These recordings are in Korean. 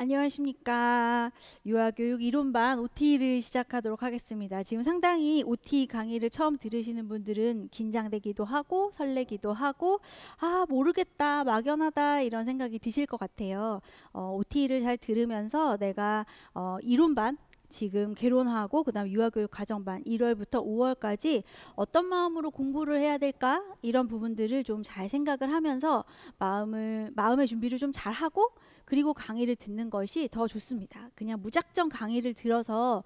안녕하십니까. 유아교육 이론반 OT를 시작하도록 하겠습니다. 지금 상당히 OT 강의를 처음 들으시는 분들은 긴장되기도 하고 설레기도 하고 모르겠다, 막연하다 이런 생각이 드실 것 같아요. OT를 잘 들으면서 내가 이론반 지금 개론하고 그다음 유아교육 가정반 1월부터 5월까지 어떤 마음으로 공부를 해야 될까? 이런 부분들을 좀 잘 생각을 하면서 마음의 준비를 좀 잘 하고 그리고 강의를 듣는 것이 더 좋습니다. 그냥 무작정 강의를 들어서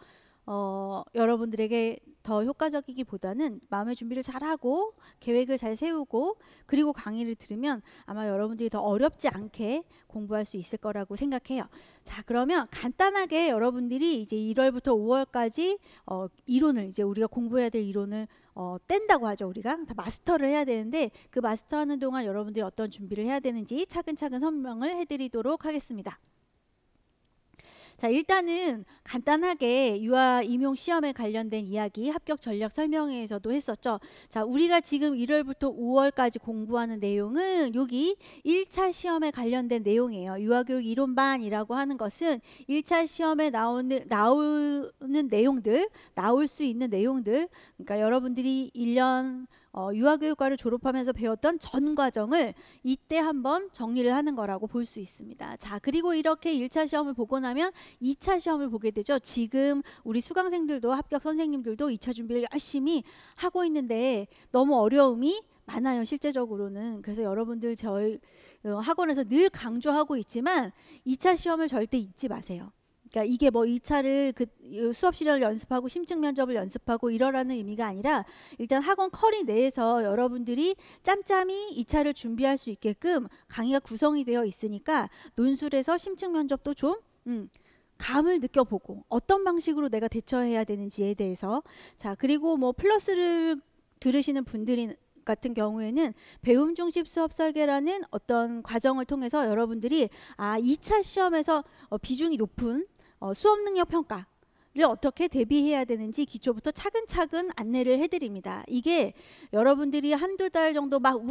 여러분들에게 더 효과적이기보다는 마음의 준비를 잘하고 계획을 잘 세우고 그리고 강의를 들으면 아마 여러분들이 더 어렵지 않게 공부할 수 있을 거라고 생각해요. 자, 그러면 간단하게 여러분들이 이제 1월부터 5월까지 이론을 이제 우리가 공부해야 될 이론을 뗀다고 하죠. 우리가 다 마스터를 해야 되는데 그 마스터하는 동안 여러분들이 어떤 준비를 해야 되는지 차근차근 설명을 해드리도록 하겠습니다. 자, 일단은 간단하게 유아 임용 시험에 관련된 이야기 합격 전략 설명회에서도 했었죠. 자, 우리가 지금 1월부터 5월까지 공부하는 내용은 여기 1차 시험에 관련된 내용이에요. 유아교육 이론반이라고 하는 것은 1차 시험에 나오는 내용들, 나올 수 있는 내용들, 그러니까 여러분들이 1년 유아교육과를 졸업하면서 배웠던 전 과정을 이때 한번 정리를 하는 거라고 볼 수 있습니다. 자, 그리고 이렇게 1차 시험을 보고 나면 2차 시험을 보게 되죠. 지금 우리 수강생들도 합격 선생님들도 2차 준비를 열심히 하고 있는데 너무 어려움이 많아요. 실제적으로는. 그래서 여러분들 저희 학원에서 늘 강조하고 있지만 2차 시험을 절대 잊지 마세요. 그러니까 이게 뭐 2차를 수업 시간을 연습하고 심층 면접을 연습하고 이러라는 의미가 아니라 일단 학원 커리 내에서 여러분들이 짬짬이 2차를 준비할 수 있게끔 강의가 구성이 되어 있으니까 논술에서 심층 면접도 좀 감을 느껴보고 어떤 방식으로 내가 대처해야 되는지에 대해서 자, 그리고 뭐 플러스를 들으시는 분들이 같은 경우에는 배움 중심 수업 설계라는 어떤 과정을 통해서 여러분들이 2차 시험에서 비중이 높은 수업 능력 평가를 어떻게 대비해야 되는지 기초부터 차근차근 안내를 해드립니다. 이게 여러분들이 한두 달 정도 막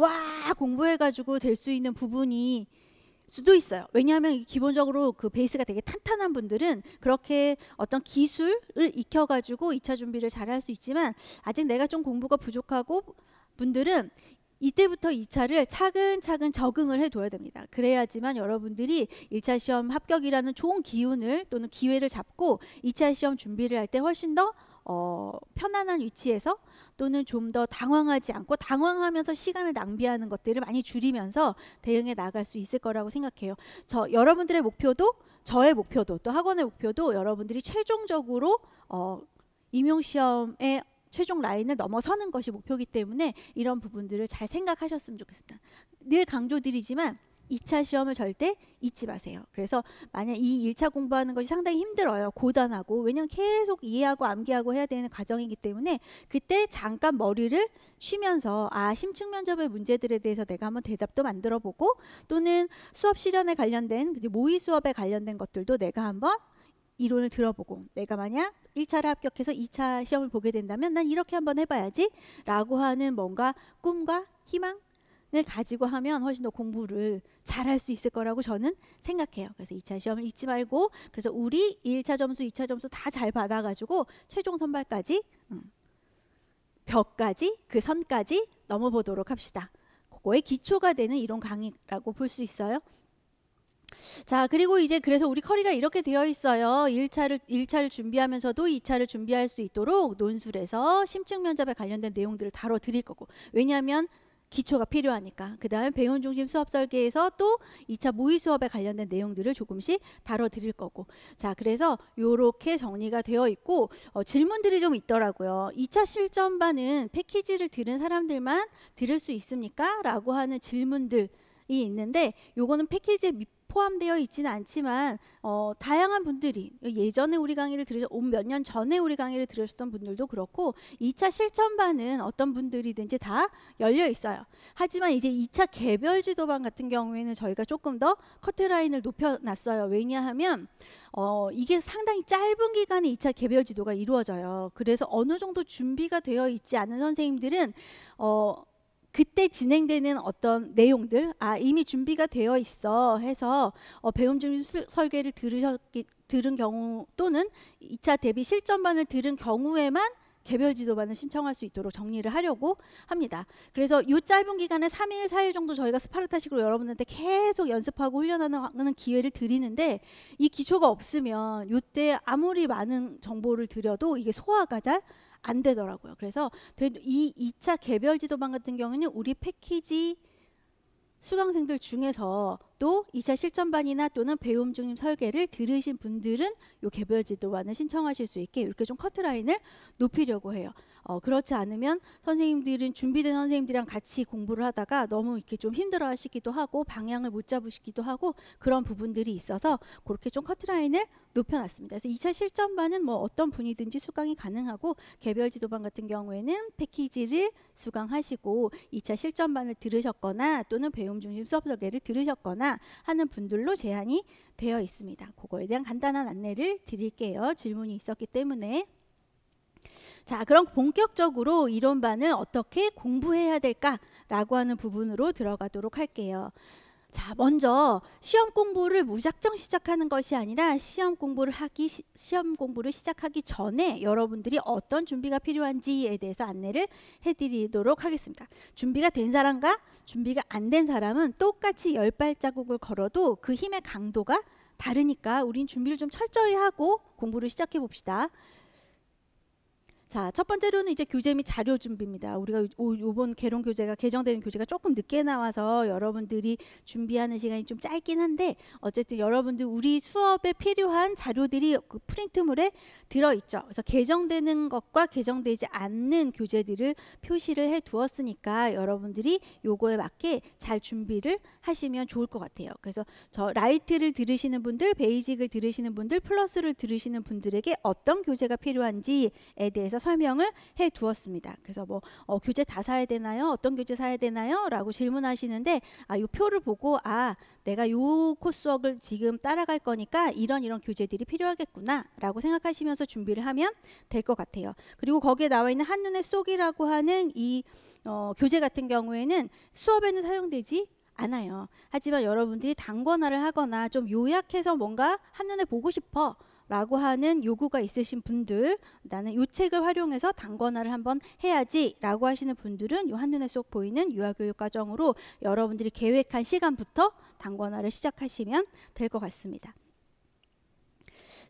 공부해가지고 될 수 있는 부분이 수도 있어요. 왜냐하면 기본적으로 그 베이스가 되게 탄탄한 분들은 그렇게 어떤 기술을 익혀가지고 2차 준비를 잘 할 수 있지만 아직 내가 좀 공부가 부족하고 분들은 이때부터 2차를 차근차근 적응을 해둬야 됩니다. 그래야지만 여러분들이 1차 시험 합격이라는 좋은 기운을 또는 기회를 잡고 2차 시험 준비를 할 때 훨씬 더 편안한 위치에서 또는 좀 더 당황하지 않고 당황하면서 시간을 낭비하는 것들을 많이 줄이면서 대응해 나갈 수 있을 거라고 생각해요. 여러분들의 목표도 저의 목표도 또 학원의 목표도 여러분들이 최종적으로 임용시험에 최종 라인을 넘어서는 것이 목표이기 때문에 이런 부분들을 잘 생각하셨으면 좋겠습니다. 늘 강조드리지만 2차 시험을 절대 잊지 마세요. 그래서 만약 이 1차 공부하는 것이 상당히 힘들어요. 고단하고 왜냐면 계속 이해하고 암기하고 해야 되는 과정이기 때문에 그때 잠깐 머리를 쉬면서 심층 면접의 문제들에 대해서 내가 한번 대답도 만들어 보고 또는 수업 실현에 관련된 모의 수업에 관련된 것들도 내가 한번 이론을 들어보고 내가 만약 1차를 합격해서 2차 시험을 보게 된다면 난 이렇게 한번 해봐야지 라고 하는 뭔가 꿈과 희망을 가지고 하면 훨씬 더 공부를 잘할 수 있을 거라고 저는 생각해요. 그래서 2차 시험을 잊지 말고 그래서 우리 1차 점수 2차 점수 다 잘 받아가지고 최종 선발까지 벽까지 그 선까지 넘어보도록 합시다. 그거의 기초가 되는 이론 강의라고 볼 수 있어요. 자, 그리고 이제 그래서 우리 커리가 이렇게 되어 있어요. 1차를 준비하면서도 2차를 준비할 수 있도록 논술에서 심층 면접에 관련된 내용들을 다뤄 드릴 거고 왜냐하면 기초가 필요하니까 그 다음에 배움 중심 수업 설계에서 또 2차 모의 수업에 관련된 내용들을 조금씩 다뤄 드릴 거고 자, 그래서 이렇게 정리가 되어 있고 질문들이 좀 있더라고요. 2차 실전반은 패키지를 들은 사람들만 들을 수 있습니까? 라고 하는 질문들이 있는데 요거는 패키지에 포함되어 있지는 않지만 다양한 분들이 예전에 우리 강의를 몇 년 전에 우리 강의를 들으셨던 분들도 그렇고 2차 실전반은 어떤 분들이든지 다 열려 있어요. 하지만 이제 2차 개별 지도반 같은 경우에는 저희가 조금 더 커트라인을 높여놨어요. 왜냐하면 이게 상당히 짧은 기간에 2차 개별 지도가 이루어져요. 그래서 어느 정도 준비가 되어 있지 않은 선생님들은 그때 진행되는 어떤 내용들, 이미 준비가 되어 있어 해서 배움 준비 설계를 들은 경우 또는 2차 대비 실전반을 들은 경우에만 개별 지도반을 신청할 수 있도록 정리를 하려고 합니다. 그래서 이 짧은 기간에 3일, 4일 정도 저희가 스파르타식으로 여러분들한테 계속 연습하고 훈련하는 기회를 드리는데, 이 기초가 없으면 이때 아무리 많은 정보를 드려도 이게 소화가 잘 안 되더라고요. 그래서 이 2차 개별 지도반 같은 경우는 우리 패키지 수강생들 중에서 또 2차 실전반이나 또는 배움 중심 설계를 들으신 분들은 요 개별 지도반을 신청하실 수 있게 이렇게 좀 커트라인을 높이려고 해요. 그렇지 않으면 선생님들은 준비된 선생님들이랑 같이 공부를 하다가 너무 이렇게 좀 힘들어 하시기도 하고 방향을 못 잡으시기도 하고 그런 부분들이 있어서 그렇게 좀 커트라인을 높여놨습니다. 그래서 2차 실전반은 뭐 어떤 분이든지 수강이 가능하고, 개별 지도반 같은 경우에는 패키지를 수강하시고 2차 실전반을 들으셨거나 또는 배움 중심 수업 설계를 들으셨거나 하는 분들로 제한이 되어 있습니다. 그거에 대한 간단한 안내를 드릴게요. 질문이 있었기 때문에. 자, 그럼 본격적으로 이론반을 어떻게 공부해야 될까라고 하는 부분으로 들어가도록 할게요. 자, 먼저 시험 공부를 무작정 시작하는 것이 아니라 시험 공부를 시작하기 전에 여러분들이 어떤 준비가 필요한지에 대해서 안내를 해드리도록 하겠습니다. 준비가 된 사람과 준비가 안 된 사람은 똑같이 10발자국을 걸어도 그 힘의 강도가 다르니까 우린 준비를 좀 철저히 하고 공부를 시작해 봅시다. 자, 첫 번째로는 이제 교재 및 자료 준비입니다. 우리가 요번 개론 교재가 개정되는 교재가 조금 늦게 나와서 여러분들이 준비하는 시간이 좀 짧긴 한데, 어쨌든 여러분들 우리 수업에 필요한 자료들이 그 프린트물에 들어있죠. 그래서 개정되는 것과 개정되지 않는 교재들을 표시를 해 두었으니까 여러분들이 요거에 맞게 잘 준비를 하시면 좋을 것 같아요. 그래서 저 라이트를 들으시는 분들, 베이직을 들으시는 분들, 플러스를 들으시는 분들에게 어떤 교재가 필요한지에 대해서 설명을 해 두었습니다. 그래서 뭐 교재 다 사야 되나요? 어떤 교재 사야 되나요? 라고 질문하시는데, 이 표를 보고 내가 요 코스웍을 지금 따라갈 거니까 이런 교재들이 필요하겠구나 라고 생각하시면서 준비를 하면 될 것 같아요. 그리고 거기에 나와 있는 한눈에 쏙이라고 하는 이 교재 같은 경우에는 수업에는 사용되지 않아요. 하지만 여러분들이 단권화를 하거나 좀 요약해서 뭔가 한눈에 보고 싶어 라고 하는 요구가 있으신 분들, 나는 요 책을 활용해서 단권화를 한번 해야지 라고 하시는 분들은 요 한눈에 쏙 보이는 유아교육과정으로 여러분들이 계획한 시간부터 단권화를 시작하시면 될 것 같습니다.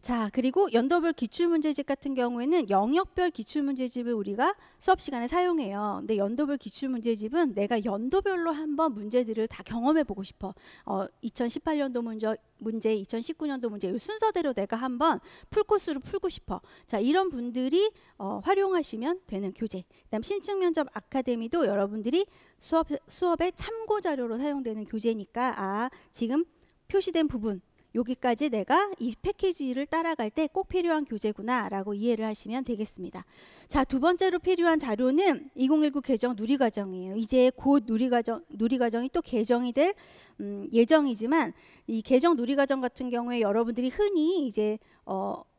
자, 그리고 연도별 기출문제집 같은 경우에는 영역별 기출문제집을 우리가 수업 시간에 사용해요. 근데 연도별 기출문제집은 내가 연도별로 한번 문제들을 다 경험해 보고 싶어. 2018년도 문제, 2019년도 문제, 이 순서대로 내가 한번 풀코스로 풀고 싶어. 자, 이런 분들이 활용하시면 되는 교재. 그다음 심층면접 아카데미도 여러분들이 수업의 참고 자료로 사용되는 교재니까 지금 표시된 부분, 여기까지 내가 이 패키지를 따라갈 때 꼭 필요한 교재구나 라고 이해를 하시면 되겠습니다. 자, 두 번째로 필요한 자료는 2019 개정 누리과정이에요. 이제 곧 누리과정이 또 개정이 될 예정이지만, 이 개정 누리과정 같은 경우에 여러분들이 흔히 이제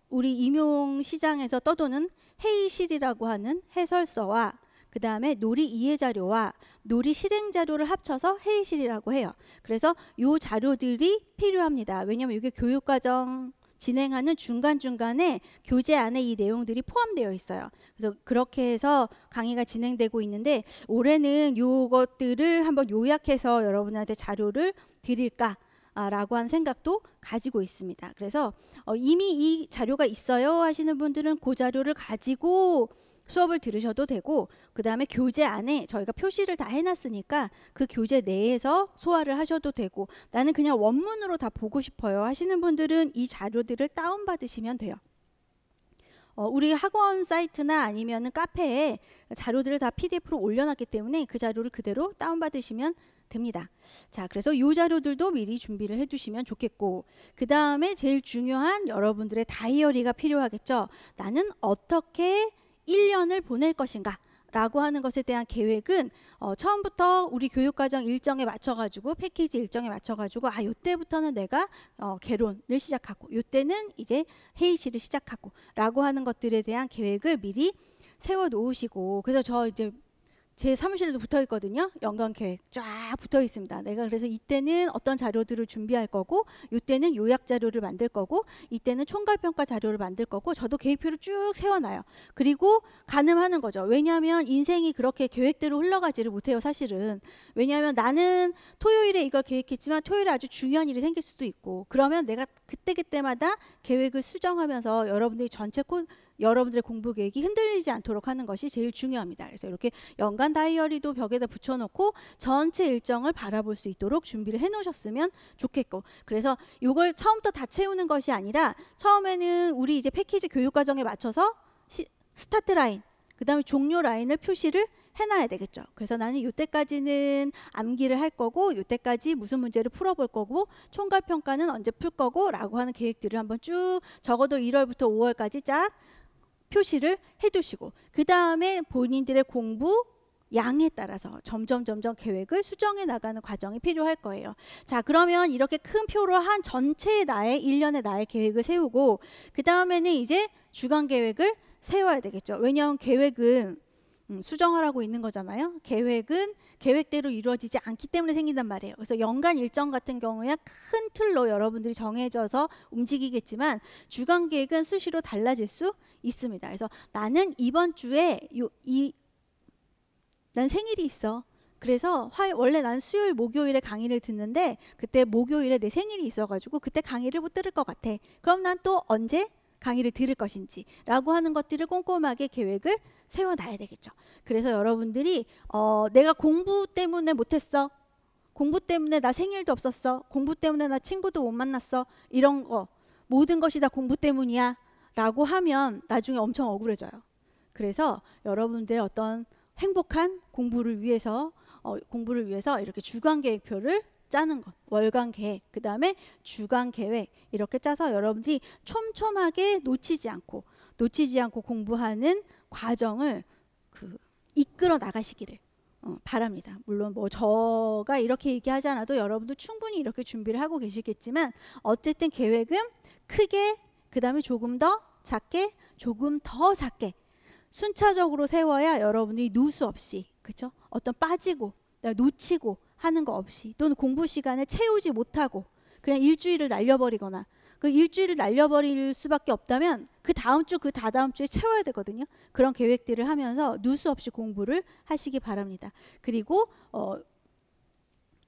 우리 임용시장에서 떠도는 회의실이라고 하는 해설서와 그 다음에 놀이 이해 자료와 놀이 실행 자료를 합쳐서 회의실이라고 해요. 그래서 이 자료들이 필요합니다. 왜냐하면 이게 교육과정 진행하는 중간중간에 교재 안에 이 내용들이 포함되어 있어요. 그래서 그렇게 해서 강의가 진행되고 있는데, 올해는 이것들을 한번 요약해서 여러분한테 자료를 드릴까 라고 한 생각도 가지고 있습니다. 그래서 이미 이 자료가 있어요 하시는 분들은 그 자료를 가지고 수업을 들으셔도 되고, 그 다음에 교재 안에 저희가 표시를 다 해놨으니까 그 교재 내에서 소화를 하셔도 되고, 나는 그냥 원문으로 다 보고 싶어요 하시는 분들은 이 자료들을 다운받으시면 돼요. 우리 학원 사이트나 아니면 카페에 자료들을 다 PDF로 올려놨기 때문에 그 자료를 그대로 다운받으시면 됩니다. 자, 그래서 이 자료들도 미리 준비를 해두시면 좋겠고, 그 다음에 제일 중요한 여러분들의 다이어리가 필요하겠죠. 나는 어떻게 1년을 보낼 것인가 라고 하는 것에 대한 계획은 처음부터 우리 교육과정 일정에 맞춰가지고 패키지 일정에 맞춰가지고 요때부터는 내가 개론을 시작하고 요때는 이제 회의실을 시작하고 라고 하는 것들에 대한 계획을 미리 세워 놓으시고, 그래서 저 이제 제 사무실에도 붙어 있거든요. 연간 계획 쫙 붙어 있습니다. 내가 그래서 이때는 어떤 자료들을 준비할 거고, 이때는 요약 자료를 만들 거고, 이때는 총괄평가 자료를 만들 거고, 저도 계획표를 쭉 세워놔요. 그리고 가늠하는 거죠. 왜냐하면 인생이 그렇게 계획대로 흘러가지를 못해요, 사실은. 왜냐하면 나는 토요일에 이걸 계획했지만 토요일에 아주 중요한 일이 생길 수도 있고, 그러면 내가 그때그때마다 계획을 수정하면서 여러분들의 공부 계획이 흔들리지 않도록 하는 것이 제일 중요합니다. 그래서 이렇게 연간 다이어리도 벽에다 붙여놓고 전체 일정을 바라볼 수 있도록 준비를 해놓으셨으면 좋겠고, 그래서 이걸 처음부터 다 채우는 것이 아니라 처음에는 우리 이제 패키지 교육 과정에 맞춰서 스타트 라인, 그 다음에 종료 라인을 표시를 해놔야 되겠죠. 그래서 나는 이때까지는 암기를 할 거고, 이때까지 무슨 문제를 풀어볼 거고, 총괄평가는 언제 풀 거고 라고 하는 계획들을 한번 쭉 적어도 1월부터 5월까지 쫙 표시를 해두시고, 그 다음에 본인들의 공부 양에 따라서 점점 계획을 수정해 나가는 과정이 필요할 거예요. 자, 그러면 이렇게 큰 표로 한 전체의 나의 1년의 나의 계획을 세우고, 그 다음에는 이제 주간 계획을 세워야 되겠죠. 왜냐하면 계획은 수정하라고 있는 거잖아요. 계획은 계획대로 이루어지지 않기 때문에 생긴단 말이에요. 그래서 연간 일정 같은 경우에 큰 틀로 여러분들이 정해져서 움직이겠지만, 주간 계획은 수시로 달라질 수 있습니다. 그래서 나는 이번 주에 난 생일이 있어. 그래서 원래 난 수요일 목요일에 강의를 듣는데 그때 목요일에 내 생일이 있어가지고 그때 강의를 못 들을 것 같아. 그럼 난 또 언제 강의를 들을 것인지 라고 하는 것들을 꼼꼼하게 계획을 세워놔야 되겠죠. 그래서 여러분들이 내가 공부 때문에 못했어, 공부 때문에 나 생일도 없었어, 공부 때문에 나 친구도 못 만났어, 이런 거 모든 것이 다 공부 때문이야 라고 하면 나중에 엄청 억울해져요. 그래서 여러분들의 어떤 행복한 공부를 위해서 이렇게 주간 계획표를 짜는 것, 월간 계획, 그 다음에 주간 계획 이렇게 짜서 여러분들이 촘촘하게 놓치지 않고 공부하는 과정을 이끌어 나가시기를 바랍니다. 물론 뭐 저가 이렇게 얘기하지 않아도 여러분도 충분히 이렇게 준비를 하고 계시겠지만, 어쨌든 계획은 크게, 그 다음에 조금 더 작게, 조금 더 작게 순차적으로 세워야 여러분들이 누수 없이, 그렇죠? 어떤 빠지고 놓치고 하는 거 없이, 또는 공부 시간을 채우지 못하고 그냥 일주일을 날려버리거나, 그 일주일을 날려버릴 수밖에 없다면 그 다음 주, 그 다다음 주에 채워야 되거든요. 그런 계획들을 하면서 누수 없이 공부를 하시기 바랍니다. 그리고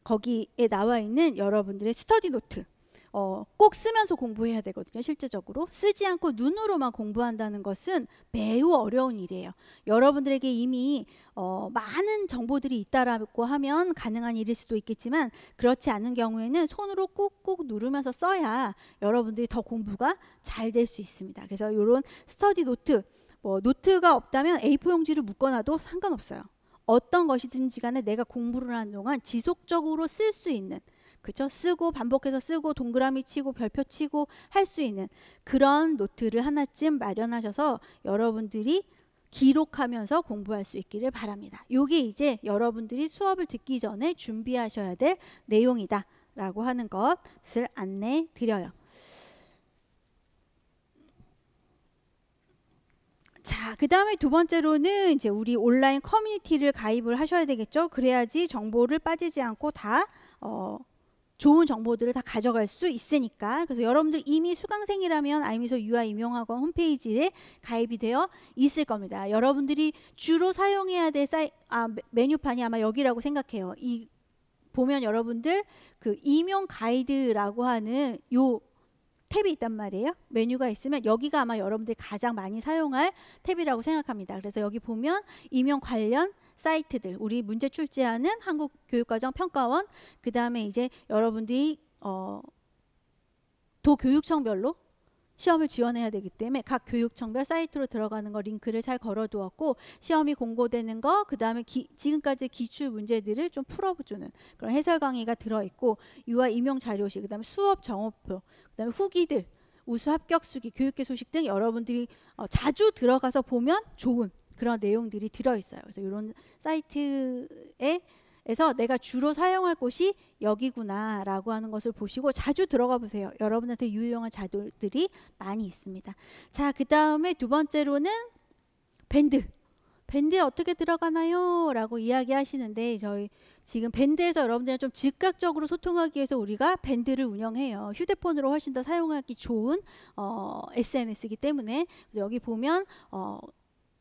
거기에 나와 있는 여러분들의 스터디 노트 꼭 쓰면서 공부해야 되거든요. 실제적으로 쓰지 않고 눈으로만 공부한다는 것은 매우 어려운 일이에요. 여러분들에게 이미 많은 정보들이 있다라고 하면 가능한 일일 수도 있겠지만, 그렇지 않은 경우에는 손으로 꾹꾹 누르면서 써야 여러분들이 더 공부가 잘 될 수 있습니다. 그래서 이런 스터디 노트, 노트가 없다면 A4 용지를 묶어놔도 상관없어요. 어떤 것이든지 간에 내가 공부를 하는 동안 지속적으로 쓸 수 있는, 그렇죠? 쓰고 반복해서 쓰고 동그라미 치고 별표 치고 할 수 있는 그런 노트를 하나쯤 마련하셔서 여러분들이 기록하면서 공부할 수 있기를 바랍니다. 이게 이제 여러분들이 수업을 듣기 전에 준비하셔야 될 내용이다 라고 하는 것을 안내 드려요. 자, 그 다음에 두 번째로는 이제 우리 온라인 커뮤니티를 가입을 하셔야 되겠죠. 그래야지 정보를 빠지지 않고 다 좋은 정보들을 다 가져갈 수 있으니까. 그래서 여러분들 이미 수강생이라면 아이미소 유아임용학원 홈페이지에 가입이 되어 있을 겁니다. 여러분들이 주로 사용해야 될 메뉴판이 아마 여기라고 생각해요. 보면 여러분들 그 임용 가이드라고 하는 요 탭이 있단 말이에요. 메뉴가 있으면 여기가 아마 여러분들이 가장 많이 사용할 탭이라고 생각합니다. 그래서 여기 보면 임용 관련 사이트들, 우리 문제 출제하는 한국교육과정평가원, 그 다음에 이제 여러분들이 도교육청별로 시험을 지원해야 되기 때문에 각 교육청별 사이트로 들어가는 거 링크를 잘 걸어두었고, 시험이 공고되는 거, 그 다음에 지금까지 기출 문제들을 좀 풀어주는 그런 해설 강의가 들어있고, 유아 임용 자료실, 그 다음에 수업 정오표, 그 다음에 후기들, 우수 합격 수기, 교육계 소식 등 여러분들이 자주 들어가서 보면 좋은 그런 내용들이 들어있어요. 그래서 이런 사이트에서 내가 주로 사용할 곳이 여기구나 라고 하는 것을 보시고 자주 들어가 보세요. 여러분한테 유용한 자료들이 많이 있습니다. 자, 그 다음에 두 번째로는 밴드 밴드에 어떻게 들어가나요? 라고 이야기하시는데 저희 지금 밴드에서 여러분들이랑 좀 즉각적으로 소통하기 위해서 우리가 밴드를 운영해요. 휴대폰으로 훨씬 더 사용하기 좋은 SNS이기 때문에 여기 보면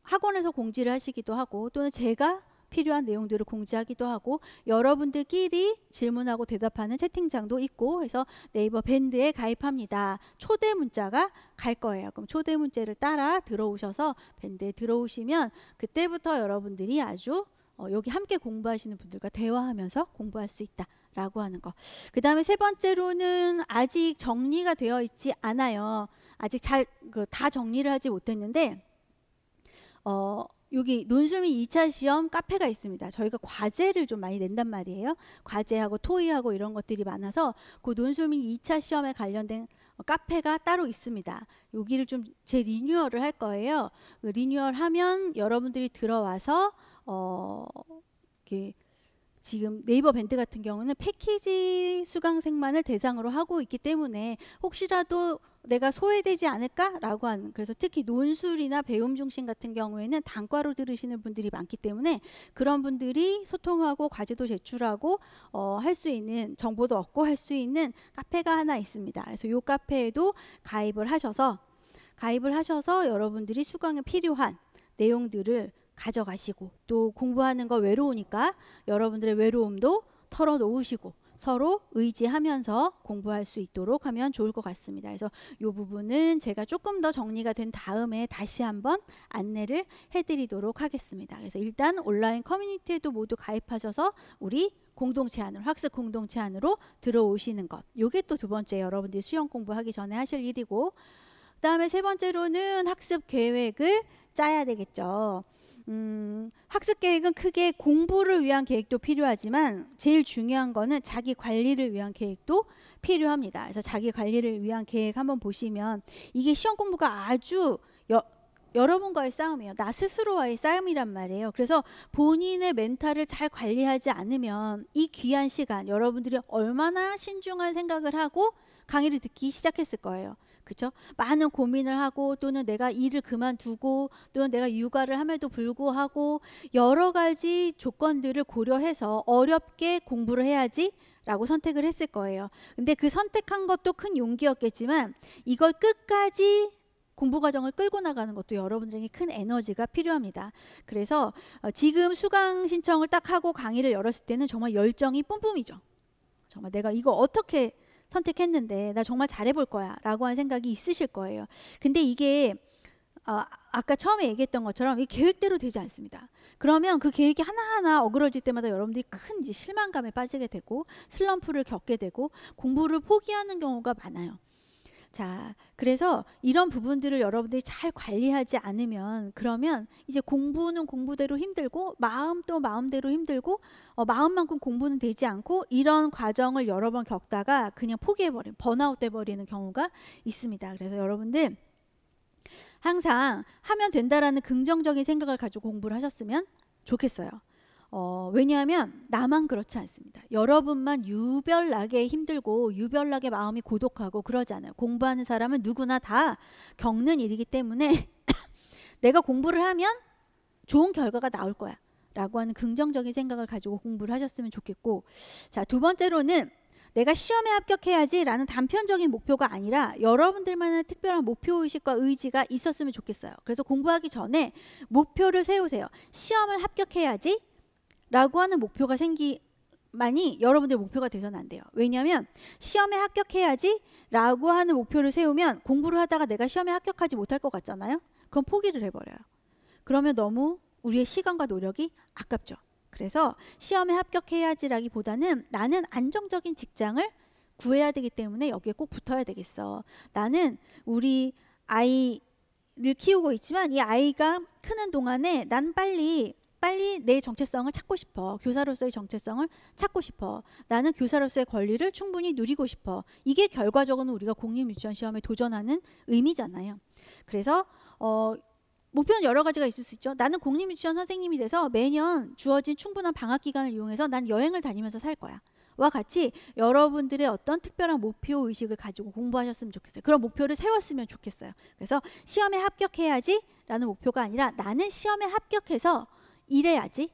학원에서 공지를 하시기도 하고 또는 제가 필요한 내용들을 공지하기도 하고 여러분들끼리 질문하고 대답하는 채팅창도 있고 해서 네이버 밴드에 가입합니다. 초대 문자가 갈 거예요. 그럼 초대 문자를 따라 들어오셔서 밴드에 들어오시면 그때부터 여러분들이 아주 여기 함께 공부하시는 분들과 대화하면서 공부할 수 있다라고 하는 거. 그 다음에 세 번째로는 아직 정리가 되어 있지 않아요. 아직 잘 다 정리를 하지 못했는데 여기 논술미 2차 시험 카페가 있습니다. 저희가 과제를 좀 많이 낸단 말이에요. 과제하고 토의하고 이런 것들이 많아서 그 논술미 2차 시험에 관련된 카페가 따로 있습니다. 여기를 좀 재리뉴얼을 할 거예요. 리뉴얼 하면 여러분들이 들어와서 이렇게 지금 네이버 밴드 같은 경우는 패키지 수강생만을 대상으로 하고 있기 때문에 혹시라도 내가 소외되지 않을까라고 하는, 그래서 특히 논술이나 배움 중심 같은 경우에는 단과로 들으시는 분들이 많기 때문에 그런 분들이 소통하고 과제도 제출하고 할 수 있는 정보도 얻고 할 수 있는 카페가 하나 있습니다. 그래서 이 카페에도 가입을 하셔서 여러분들이 수강에 필요한 내용들을 가져가시고 또 공부하는 거 외로우니까 여러분들의 외로움도 털어놓으시고 서로 의지하면서 공부할 수 있도록 하면 좋을 것 같습니다. 그래서 이 부분은 제가 조금 더 정리가 된 다음에 다시 한번 안내를 해드리도록 하겠습니다. 그래서 일단 온라인 커뮤니티에도 모두 가입하셔서 우리 공동체 안으로, 학습 공동체 안으로 들어오시는 것. 이게 또 두 번째 여러분들이 수영 공부하기 전에 하실 일이고, 그 다음에 세 번째로는 학습 계획을 짜야 되겠죠. 학습 계획은 크게 공부를 위한 계획도 필요하지만 제일 중요한 거는 자기 관리를 위한 계획도 필요합니다. 그래서 자기 관리를 위한 계획 한번 보시면 이게 시험 공부가 아주 여러분과의 싸움이에요. 나 스스로와의 싸움이란 말이에요. 그래서 본인의 멘탈을 잘 관리하지 않으면 이 귀한 시간 여러분들이 얼마나 신중한 생각을 하고 강의를 듣기 시작했을 거예요. 그렇죠? 많은 고민을 하고 또는 내가 일을 그만두고 또는 내가 육아를 함에도 불구하고 여러 가지 조건들을 고려해서 어렵게 공부를 해야지 라고 선택을 했을 거예요. 근데 그 선택한 것도 큰 용기였겠지만 이걸 끝까지 공부 과정을 끌고 나가는 것도 여러분들에게 큰 에너지가 필요합니다. 그래서 지금 수강 신청을 딱 하고 강의를 열었을 때는 정말 열정이 뿜뿜이죠. 정말 내가 이거 어떻게 선택했는데 나 정말 잘해볼 거야 라고 하는 생각이 있으실 거예요. 근데 이게 아까 처음에 얘기했던 것처럼 이 계획대로 되지 않습니다. 그러면 그 계획이 하나하나 어그러질 때마다 여러분들이 큰 이제 실망감에 빠지게 되고 슬럼프를 겪게 되고 공부를 포기하는 경우가 많아요. 자, 그래서 이런 부분들을 여러분들이 잘 관리하지 않으면 그러면 이제 공부는 공부대로 힘들고 마음도 마음대로 힘들고 마음만큼 공부는 되지 않고 이런 과정을 여러 번 겪다가 그냥 포기해버리는 번아웃 돼버리는 경우가 있습니다. 그래서 여러분들 항상 하면 된다라는 긍정적인 생각을 가지고 공부를 하셨으면 좋겠어요. 왜냐하면 나만 그렇지 않습니다. 여러분만 유별나게 힘들고 유별나게 마음이 고독하고 그러지 않아요. 공부하는 사람은 누구나 다 겪는 일이기 때문에 내가 공부를 하면 좋은 결과가 나올 거야 라고 하는 긍정적인 생각을 가지고 공부를 하셨으면 좋겠고, 자, 두 번째로는 내가 시험에 합격해야지 라는 단편적인 목표가 아니라 여러분들만의 특별한 목표의식과 의지가 있었으면 좋겠어요. 그래서 공부하기 전에 목표를 세우세요. 시험을 합격해야지 라고 하는 목표가 생기만이 여러분들 목표가 돼서는 안 돼요. 왜냐하면 시험에 합격해야지 라고 하는 목표를 세우면 공부를 하다가 내가 시험에 합격하지 못할 것 같잖아요. 그럼 포기를 해버려요. 그러면 너무 우리의 시간과 노력이 아깝죠. 그래서 시험에 합격해야지라기보다는 나는 안정적인 직장을 구해야 되기 때문에 여기에 꼭 붙어야 되겠어. 나는 우리 아이를 키우고 있지만 이 아이가 크는 동안에 난 빨리 내 정체성을 찾고 싶어. 교사로서의 정체성을 찾고 싶어. 나는 교사로서의 권리를 충분히 누리고 싶어. 이게 결과적으로는 우리가 공립유치원 시험에 도전하는 의미잖아요. 그래서 목표는 여러 가지가 있을 수 있죠. 나는 공립유치원 선생님이 돼서 매년 주어진 충분한 방학 기간을 이용해서 난 여행을 다니면서 살 거야. 와 같이 여러분들의 어떤 특별한 목표 의식을 가지고 공부하셨으면 좋겠어요. 그런 목표를 세웠으면 좋겠어요. 그래서 시험에 합격해야지 라는 목표가 아니라 나는 시험에 합격해서 이래야지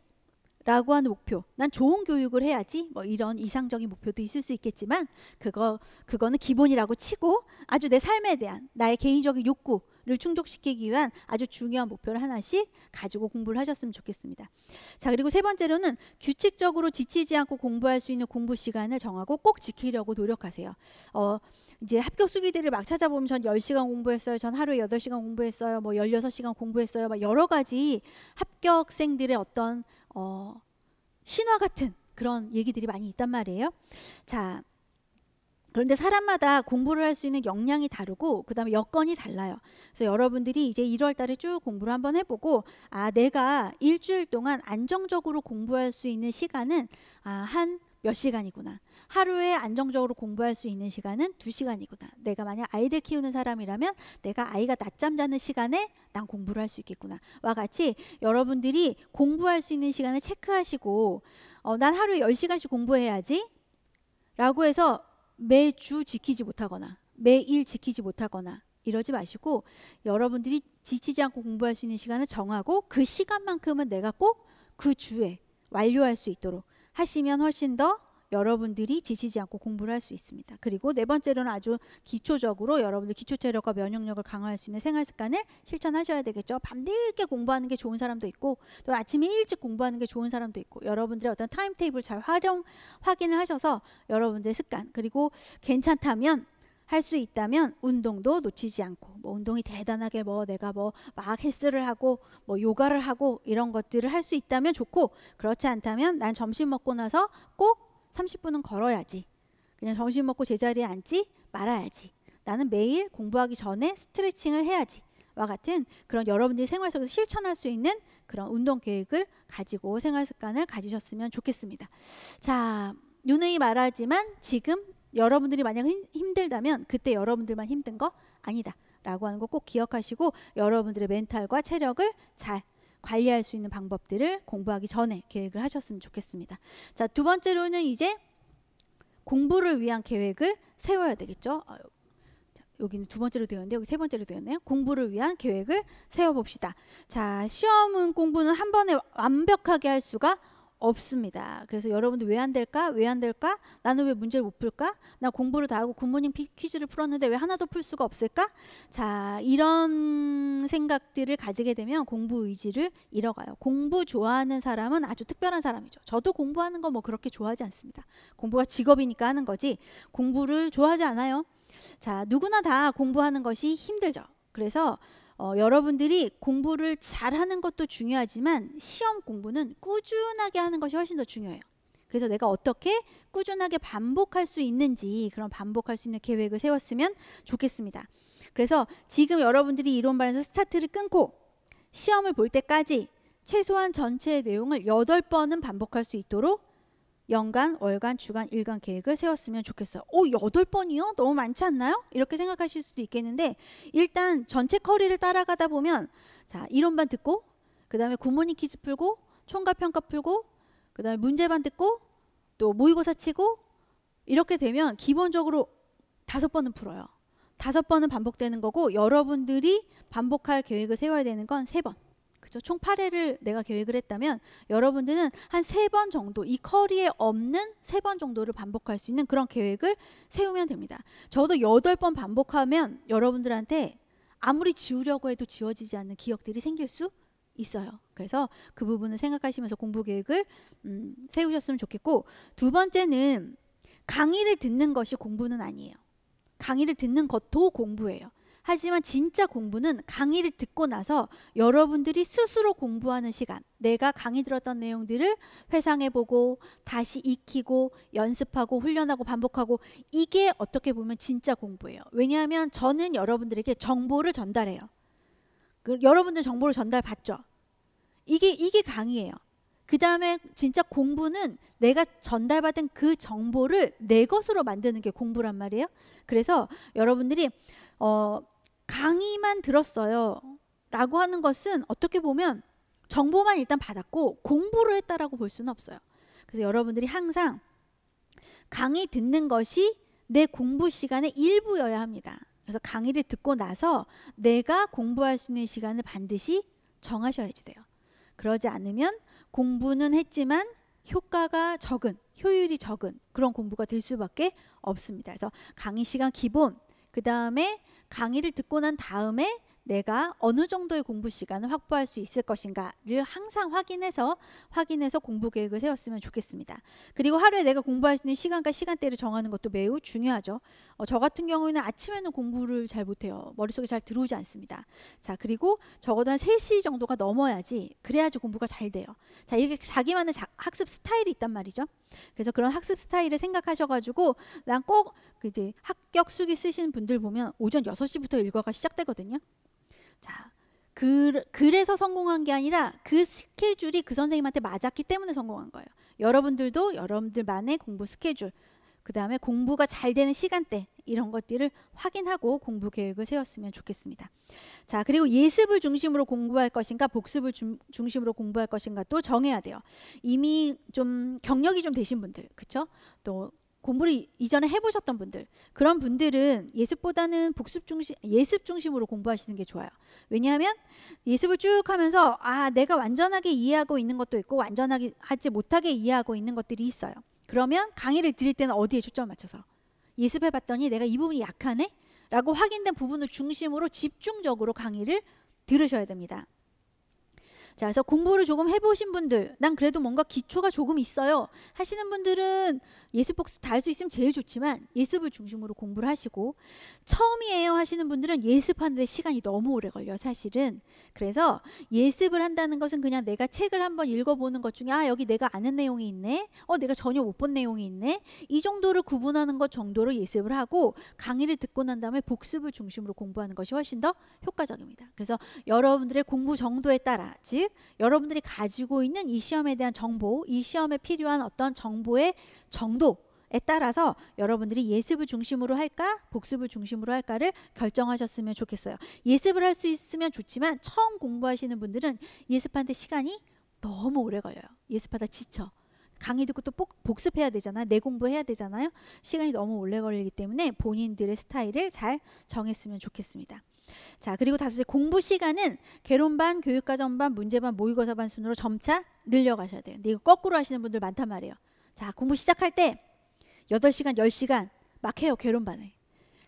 라고 하는 목표, 난 좋은 교육을 해야지, 뭐 이런 이상적인 목표도 있을 수 있겠지만 그거는 기본이라고 치고 아주 내 삶에 대한 나의 개인적인 욕구를 충족시키기 위한 아주 중요한 목표를 하나씩 가지고 공부를 하셨으면 좋겠습니다. 자, 그리고 세 번째로는 규칙적으로 지치지 않고 공부할 수 있는 공부 시간을 정하고 꼭 지키려고 노력하세요. 이제 합격 수기들을 막 찾아보면 전 10시간 공부했어요. 전 하루에 8시간 공부했어요. 뭐 16시간 공부했어요. 막 여러 가지 합격생들의 어떤 신화 같은 그런 얘기들이 많이 있단 말이에요. 자, 그런데 사람마다 공부를 할 수 있는 역량이 다르고 그 다음에 여건이 달라요. 그래서 여러분들이 이제 1월 달에 쭉 공부를 한번 해보고 내가 일주일 동안 안정적으로 공부할 수 있는 시간은 한 몇 시간이구나. 하루에 안정적으로 공부할 수 있는 시간은 2시간이구나. 내가 만약 아이를 키우는 사람이라면 내가 아이가 낮잠 자는 시간에 난 공부를 할 수 있겠구나. 와 같이 여러분들이 공부할 수 있는 시간을 체크하시고 난 하루에 10시간씩 공부해야지 라고 해서 매주 지키지 못하거나 매일 지키지 못하거나 이러지 마시고 여러분들이 지치지 않고 공부할 수 있는 시간을 정하고 그 시간만큼은 내가 꼭 그 주에 완료할 수 있도록 하시면 훨씬 더 여러분들이 지치지 않고 공부를 할 수 있습니다. 그리고 네 번째로는 아주 기초적으로 여러분들 기초체력과 면역력을 강화할 수 있는 생활습관을 실천하셔야 되겠죠. 밤늦게 공부하는 게 좋은 사람도 있고 또 아침에 일찍 공부하는 게 좋은 사람도 있고 여러분들의 어떤 타임테이블 잘 확인을 하셔서 여러분들의 습관 그리고 괜찮다면 할 수 있다면 운동도 놓치지 않고 뭐 운동이 대단하게 뭐 내가 뭐 막 헬스를 하고 뭐 요가를 하고 이런 것들을 할 수 있다면 좋고 그렇지 않다면 난 점심 먹고 나서 꼭 30분은 걸어야지. 그냥 점심 먹고 제자리에 앉지 말아야지. 나는 매일 공부하기 전에 스트레칭을 해야지. 와 같은 그런 여러분들이 생활 속에서 실천할 수 있는 그런 운동 계획을 가지고 생활 습관을 가지셨으면 좋겠습니다. 자, 누누이 말하지만 지금 여러분들이 만약 힘들다면 그때 여러분들만 힘든 거 아니다 라고 하는 거 꼭 기억하시고 여러분들의 멘탈과 체력을 잘 관리할 수 있는 방법들을 공부하기 전에 계획을 하셨으면 좋겠습니다. 자, 두 번째로는 이제 공부를 위한 계획을 세워야 되겠죠. 여기는 두 번째로 되었는데 여기 세 번째로 되었네요. 공부를 위한 계획을 세워봅시다. 자, 시험은 공부는 한 번에 완벽하게 할 수가 없습니다. 그래서 여러분들 왜 안 될까? 왜 안 될까? 나는 왜 문제를 못 풀까? 나 공부를 다 하고 굿모닝 퀴즈를 풀었는데 왜 하나도 풀 수가 없을까? 자, 이런 생각들을 가지게 되면 공부 의지를 잃어가요. 공부 좋아하는 사람은 아주 특별한 사람이죠. 저도 공부하는 거 뭐 그렇게 좋아하지 않습니다. 공부가 직업이니까 하는 거지 공부를 좋아하지 않아요. 자, 누구나 다 공부하는 것이 힘들죠. 그래서 여러분들이 공부를 잘하는 것도 중요하지만 시험 공부는 꾸준하게 하는 것이 훨씬 더 중요해요. 그래서 내가 어떻게 꾸준하게 반복할 수 있는지 그런 반복할 수 있는 계획을 세웠으면 좋겠습니다. 그래서 지금 여러분들이 이론반에서 스타트를 끊고 시험을 볼 때까지 최소한 전체 내용을 8번은 반복할 수 있도록 연간, 월간, 주간, 일간 계획을 세웠으면 좋겠어요. 8번이요? 너무 많지 않나요? 이렇게 생각하실 수도 있겠는데 일단 전체 커리를 따라가다 보면 자, 이론반 듣고 그 다음에 굿모닝 퀴즈 풀고 총괄평가 풀고 그 다음에 문제반 듣고 또 모의고사 치고 이렇게 되면 기본적으로 5번은 풀어요. 5번은 반복되는 거고 여러분들이 반복할 계획을 세워야 되는 건 3번. 그렇죠? 총 8회를 내가 계획을 했다면 여러분들은 한 3번 정도 이 커리에 없는 3번 정도를 반복할 수 있는 그런 계획을 세우면 됩니다. 저도 8번 반복하면 여러분들한테 아무리 지우려고 해도 지워지지 않는 기억들이 생길 수 있어요. 그래서 그 부분을 생각하시면서 공부 계획을 세우셨으면 좋겠고 두 번째는 강의를 듣는 것이 공부는 아니에요. 강의를 듣는 것도 공부예요. 하지만 진짜 공부는 강의를 듣고 나서 여러분들이 스스로 공부하는 시간 내가 강의 들었던 내용들을 회상해보고 다시 익히고 연습하고 훈련하고 반복하고 이게 어떻게 보면 진짜 공부예요. 왜냐하면 저는 여러분들에게 정보를 전달해요. 여러분들 정보를 전달받죠. 이게 강의예요. 그 다음에 진짜 공부는 내가 전달받은 그 정보를 내 것으로 만드는 게 공부란 말이에요. 그래서 여러분들이 강의만 들었어요 라고 하는 것은 어떻게 보면 정보만 일단 받았고 공부를 했다라고 볼 수는 없어요. 그래서 여러분들이 항상 강의 듣는 것이 내 공부 시간의 일부여야 합니다. 그래서 강의를 듣고 나서 내가 공부할 수 있는 시간을 반드시 정하셔야지 돼요. 그러지 않으면 공부는 했지만 효과가 적은, 효율이 적은 그런 공부가 될 수밖에 없습니다. 그래서 강의 시간 기본, 그 다음에 강의를 듣고 난 다음에 내가 어느 정도의 공부 시간을 확보할 수 있을 것인가를 항상 확인해서 공부 계획을 세웠으면 좋겠습니다. 그리고 하루에 내가 공부할 수 있는 시간과 시간대를 정하는 것도 매우 중요하죠. 저 같은 경우에는 아침에는 공부를 잘 못해요. 머릿속에 잘 들어오지 않습니다. 자, 그리고 적어도 한 3시 정도가 넘어야지, 그래야지 공부가 잘 돼요. 자, 이렇게 자기만의 학습 스타일이 있단 말이죠. 그래서 그런 학습 스타일을 생각하셔가지고 난 꼭 이제 합격 수기 쓰시는 분들 보면 오전 6시부터 일과가 시작되거든요. 자, 그래서 성공한 게 아니라 그 스케줄이 그 선생님한테 맞았기 때문에 성공한 거예요. 여러분들도 여러분들만의 공부 스케줄, 그 다음에 공부가 잘 되는 시간대, 이런 것들을 확인하고 공부 계획을 세웠으면 좋겠습니다. 자, 그리고 예습을 중심으로 공부할 것인가 복습을 중심으로 공부할 것인가 또 정해야 돼요. 이미 좀 경력이 좀 되신 분들, 그쵸? 또 공부를 이전에 해보셨던 분들, 그런 분들은 예습보다는 예습 중심으로 공부하시는 게 좋아요. 왜냐하면 예습을 쭉 하면서 내가 완전하게 이해하고 있는 것도 있고 완전하게 하지 못하게 이해하고 있는 것들이 있어요. 그러면 강의를 드릴 때는 어디에 초점을 맞춰서 예습해봤더니 내가 이 부분이 약하네? 라고 확인된 부분을 중심으로 집중적으로 강의를 들으셔야 됩니다. 자, 그래서 공부를 조금 해보신 분들, 난 그래도 뭔가 기초가 조금 있어요 하시는 분들은 예습 복습 다 할 수 있으면 제일 좋지만 예습을 중심으로 공부를 하시고, 처음이에요 하시는 분들은 예습하는데 시간이 너무 오래 걸려요, 사실은. 그래서 예습을 한다는 것은 그냥 내가 책을 한번 읽어보는 것 중에 여기 내가 아는 내용이 있네, 내가 전혀 못 본 내용이 있네, 이 정도를 구분하는 것 정도로 예습을 하고 강의를 듣고 난 다음에 복습을 중심으로 공부하는 것이 훨씬 더 효과적입니다. 그래서 여러분들의 공부 정도에 따라, 즉 여러분들이 가지고 있는 이 시험에 대한 정보, 이 시험에 필요한 어떤 정보의 정도에 따라서 여러분들이 예습을 중심으로 할까 복습을 중심으로 할까를 결정하셨으면 좋겠어요. 예습을 할 수 있으면 좋지만 처음 공부하시는 분들은 예습하는데 시간이 너무 오래 걸려요. 예습하다 지쳐. 강의 듣고 또 복습해야 되잖아요. 내 공부해야 되잖아요. 시간이 너무 오래 걸리기 때문에 본인들의 스타일을 잘 정했으면 좋겠습니다. 자, 그리고 다섯째, 공부 시간은 개론반, 교육과정반, 문제반, 모의고사반 순으로 점차 늘려가셔야 돼요. 근데 이거 거꾸로 하시는 분들 많단 말이에요. 자, 공부 시작할 때 8시간, 10시간 막 해요, 개론반에.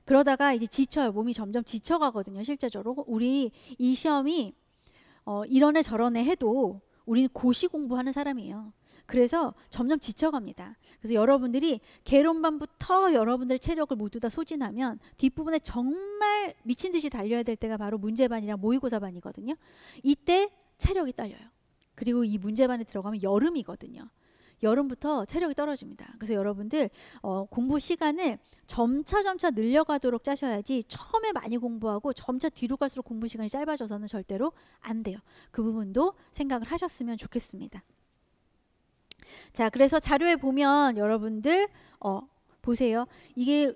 그러다가 이제 지쳐요. 몸이 점점 지쳐가거든요, 실제적으로. 우리 이 시험이 이런 애 저런 애 해도 우리는 고시 공부하는 사람이에요. 그래서 점점 지쳐갑니다. 그래서 여러분들이 개론반부터 여러분들의 체력을 모두 다 소진하면 뒷부분에 정말 미친 듯이 달려야 될 때가 바로 문제반이랑 모의고사반이거든요. 이때 체력이 딸려요. 그리고 이 문제반에 들어가면 여름이거든요. 여름부터 체력이 떨어집니다. 그래서 여러분들 공부 시간을 점차 늘려가도록 짜셔야지 처음에 많이 공부하고 점차 뒤로 갈수록 공부 시간이 짧아져서는 절대로 안 돼요. 그 부분도 생각을 하셨으면 좋겠습니다. 자, 그래서 자료에 보면 여러분들 보세요. 이게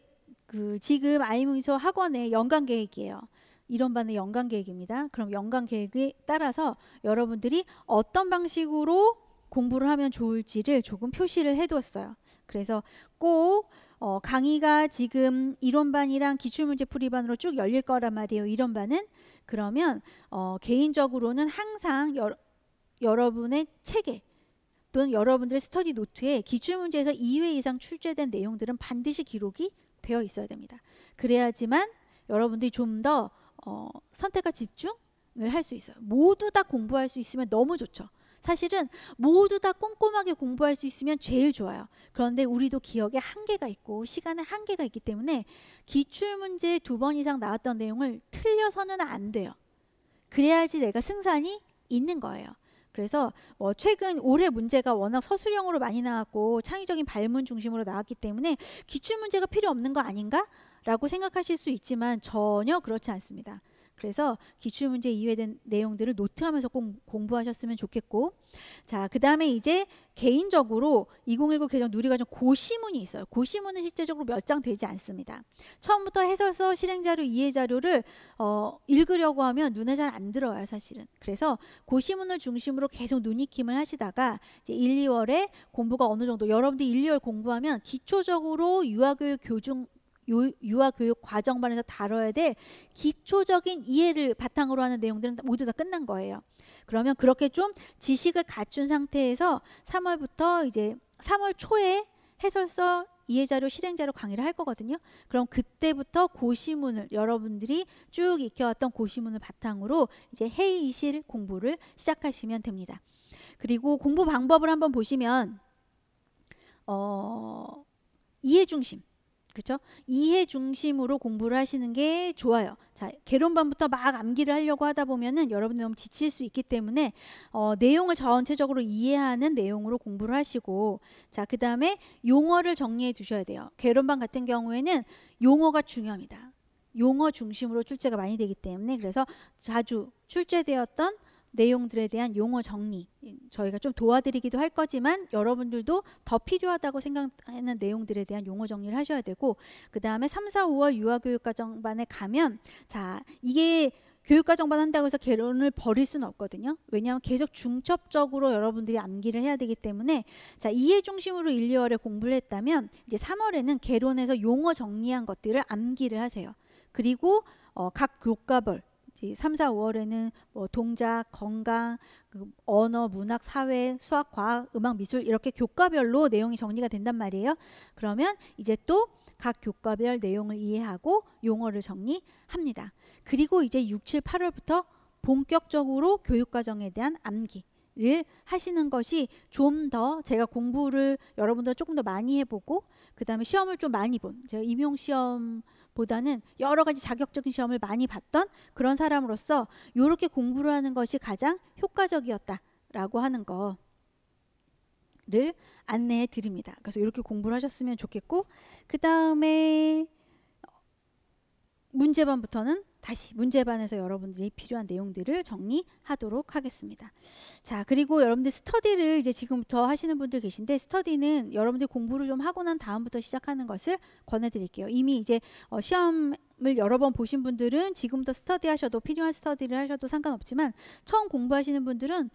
지금 아이문서 학원의 연간 계획이에요. 이런 반의 연간 계획입니다. 그럼 연간 계획에 따라서 여러분들이 어떤 방식으로 공부를 하면 좋을지를 조금 표시를 해두었어요. 그래서 꼭 강의가 지금 이론반이랑 기출문제풀이반으로 쭉 열릴 거란 말이에요. 이론반은. 그러면 개인적으로는 항상 여러분의 책에 또는 여러분들의 스터디 노트에 기출문제에서 2회 이상 출제된 내용들은 반드시 기록이 되어 있어야 됩니다. 그래야지만 여러분들이 좀 더 선택과 집중을 할 수 있어요. 모두 다 공부할 수 있으면 너무 좋죠. 사실은 모두 다 꼼꼼하게 공부할 수 있으면 제일 좋아요. 그런데 우리도 기억에 한계가 있고 시간에 한계가 있기 때문에 기출문제 2번 이상 나왔던 내용을 틀려서는 안 돼요. 그래야지 내가 승산이 있는 거예요. 그래서 최근 올해 문제가 워낙 서술형으로 많이 나왔고 창의적인 발문 중심으로 나왔기 때문에 기출문제가 필요 없는 거 아닌가? 라고 생각하실 수 있지만 전혀 그렇지 않습니다. 그래서 기출문제 이외에 된 내용들을 노트하면서 꼭 공부하셨으면 좋겠고, 자, 그 다음에 이제 개인적으로 2019 개정 누리과정 고시문이 있어요. 고시문은 실제적으로 몇 장 되지 않습니다. 처음부터 해설서, 실행자료, 이해자료를 읽으려고 하면 눈에 잘 안 들어와요, 사실은. 그래서 고시문을 중심으로 계속 눈익힘을 하시다가 이제 1, 2월에 공부가 어느 정도, 여러분들이 1, 2월 공부하면 기초적으로 유아교육 과정반에서 다뤄야 될 기초적인 이해를 바탕으로 하는 내용들은 모두 다 끝난 거예요. 그러면 그렇게 좀 지식을 갖춘 상태에서 3월부터 이제 3월 초에 해설서, 이해자료, 실행자료 강의를 할 거거든요. 그럼 그때부터 고시문을, 여러분들이 쭉 익혀왔던 고시문을 바탕으로 이제 해이실 공부를 시작하시면 됩니다. 그리고 공부 방법을 한번 보시면 이해 중심, 그렇죠? 이해 중심으로 공부를 하시는 게 좋아요. 자, 개론반부터 막 암기를 하려고 하다 보면은 여러분들 너무 지칠 수 있기 때문에 내용을 전체적으로 이해하는 내용으로 공부를 하시고, 자, 그 다음에 용어를 정리해 두셔야 돼요. 개론반 같은 경우에는 용어가 중요합니다. 용어 중심으로 출제가 많이 되기 때문에, 그래서 자주 출제되었던 내용들에 대한 용어 정리 저희가 좀 도와드리기도 할 거지만 여러분들도 더 필요하다고 생각하는 내용들에 대한 용어 정리를 하셔야 되고, 그 다음에 3, 4, 5월 유아교육과정반에 가면, 자, 이게 교육과정반 한다고 해서 개론을 버릴 수는 없거든요. 왜냐하면 계속 중첩적으로 여러분들이 암기를 해야 되기 때문에, 자, 이해 중심으로 1, 2월에 공부를 했다면 이제 3월에는 개론에서 용어 정리한 것들을 암기를 하세요. 그리고 각 교과별 3, 4, 5월에는 뭐 동작, 건강, 언어, 문학, 사회, 수학, 과학, 음악, 미술 이렇게 교과별로 내용이 정리가 된단 말이에요. 그러면 이제 또 각 교과별 내용을 이해하고 용어를 정리합니다. 그리고 이제 6, 7, 8월부터 본격적으로 교육과정에 대한 암기를 하시는 것이 좀 더, 제가 공부를 여러분들 조금 더 많이 해보고 그 다음에 시험을 좀 많이 본, 제가 임용시험 보다는 여러 가지 자격적인 시험을 많이 봤던 그런 사람으로서 이렇게 공부를 하는 것이 가장 효과적이었다라고 하는 거를 안내해 드립니다. 그래서 이렇게 공부를 하셨으면 좋겠고, 그 다음에 문제반부터는 다시 문제반에서 여러분들이 필요한 내용들을 정리하도록 하겠습니다. 자, 그리고 여러분들 스터디를 이제 지금부터 하시는 분들 계신데, 스터디는 여러분들 공부를 좀 하고 난 다음부터 시작하는 것을 권해드릴게요. 이미 이제 시험을 여러 번 보신 분들은 지금부터 스터디 하셔도, 필요한 스터디를 하셔도 상관없지만, 처음 공부하시는 분들은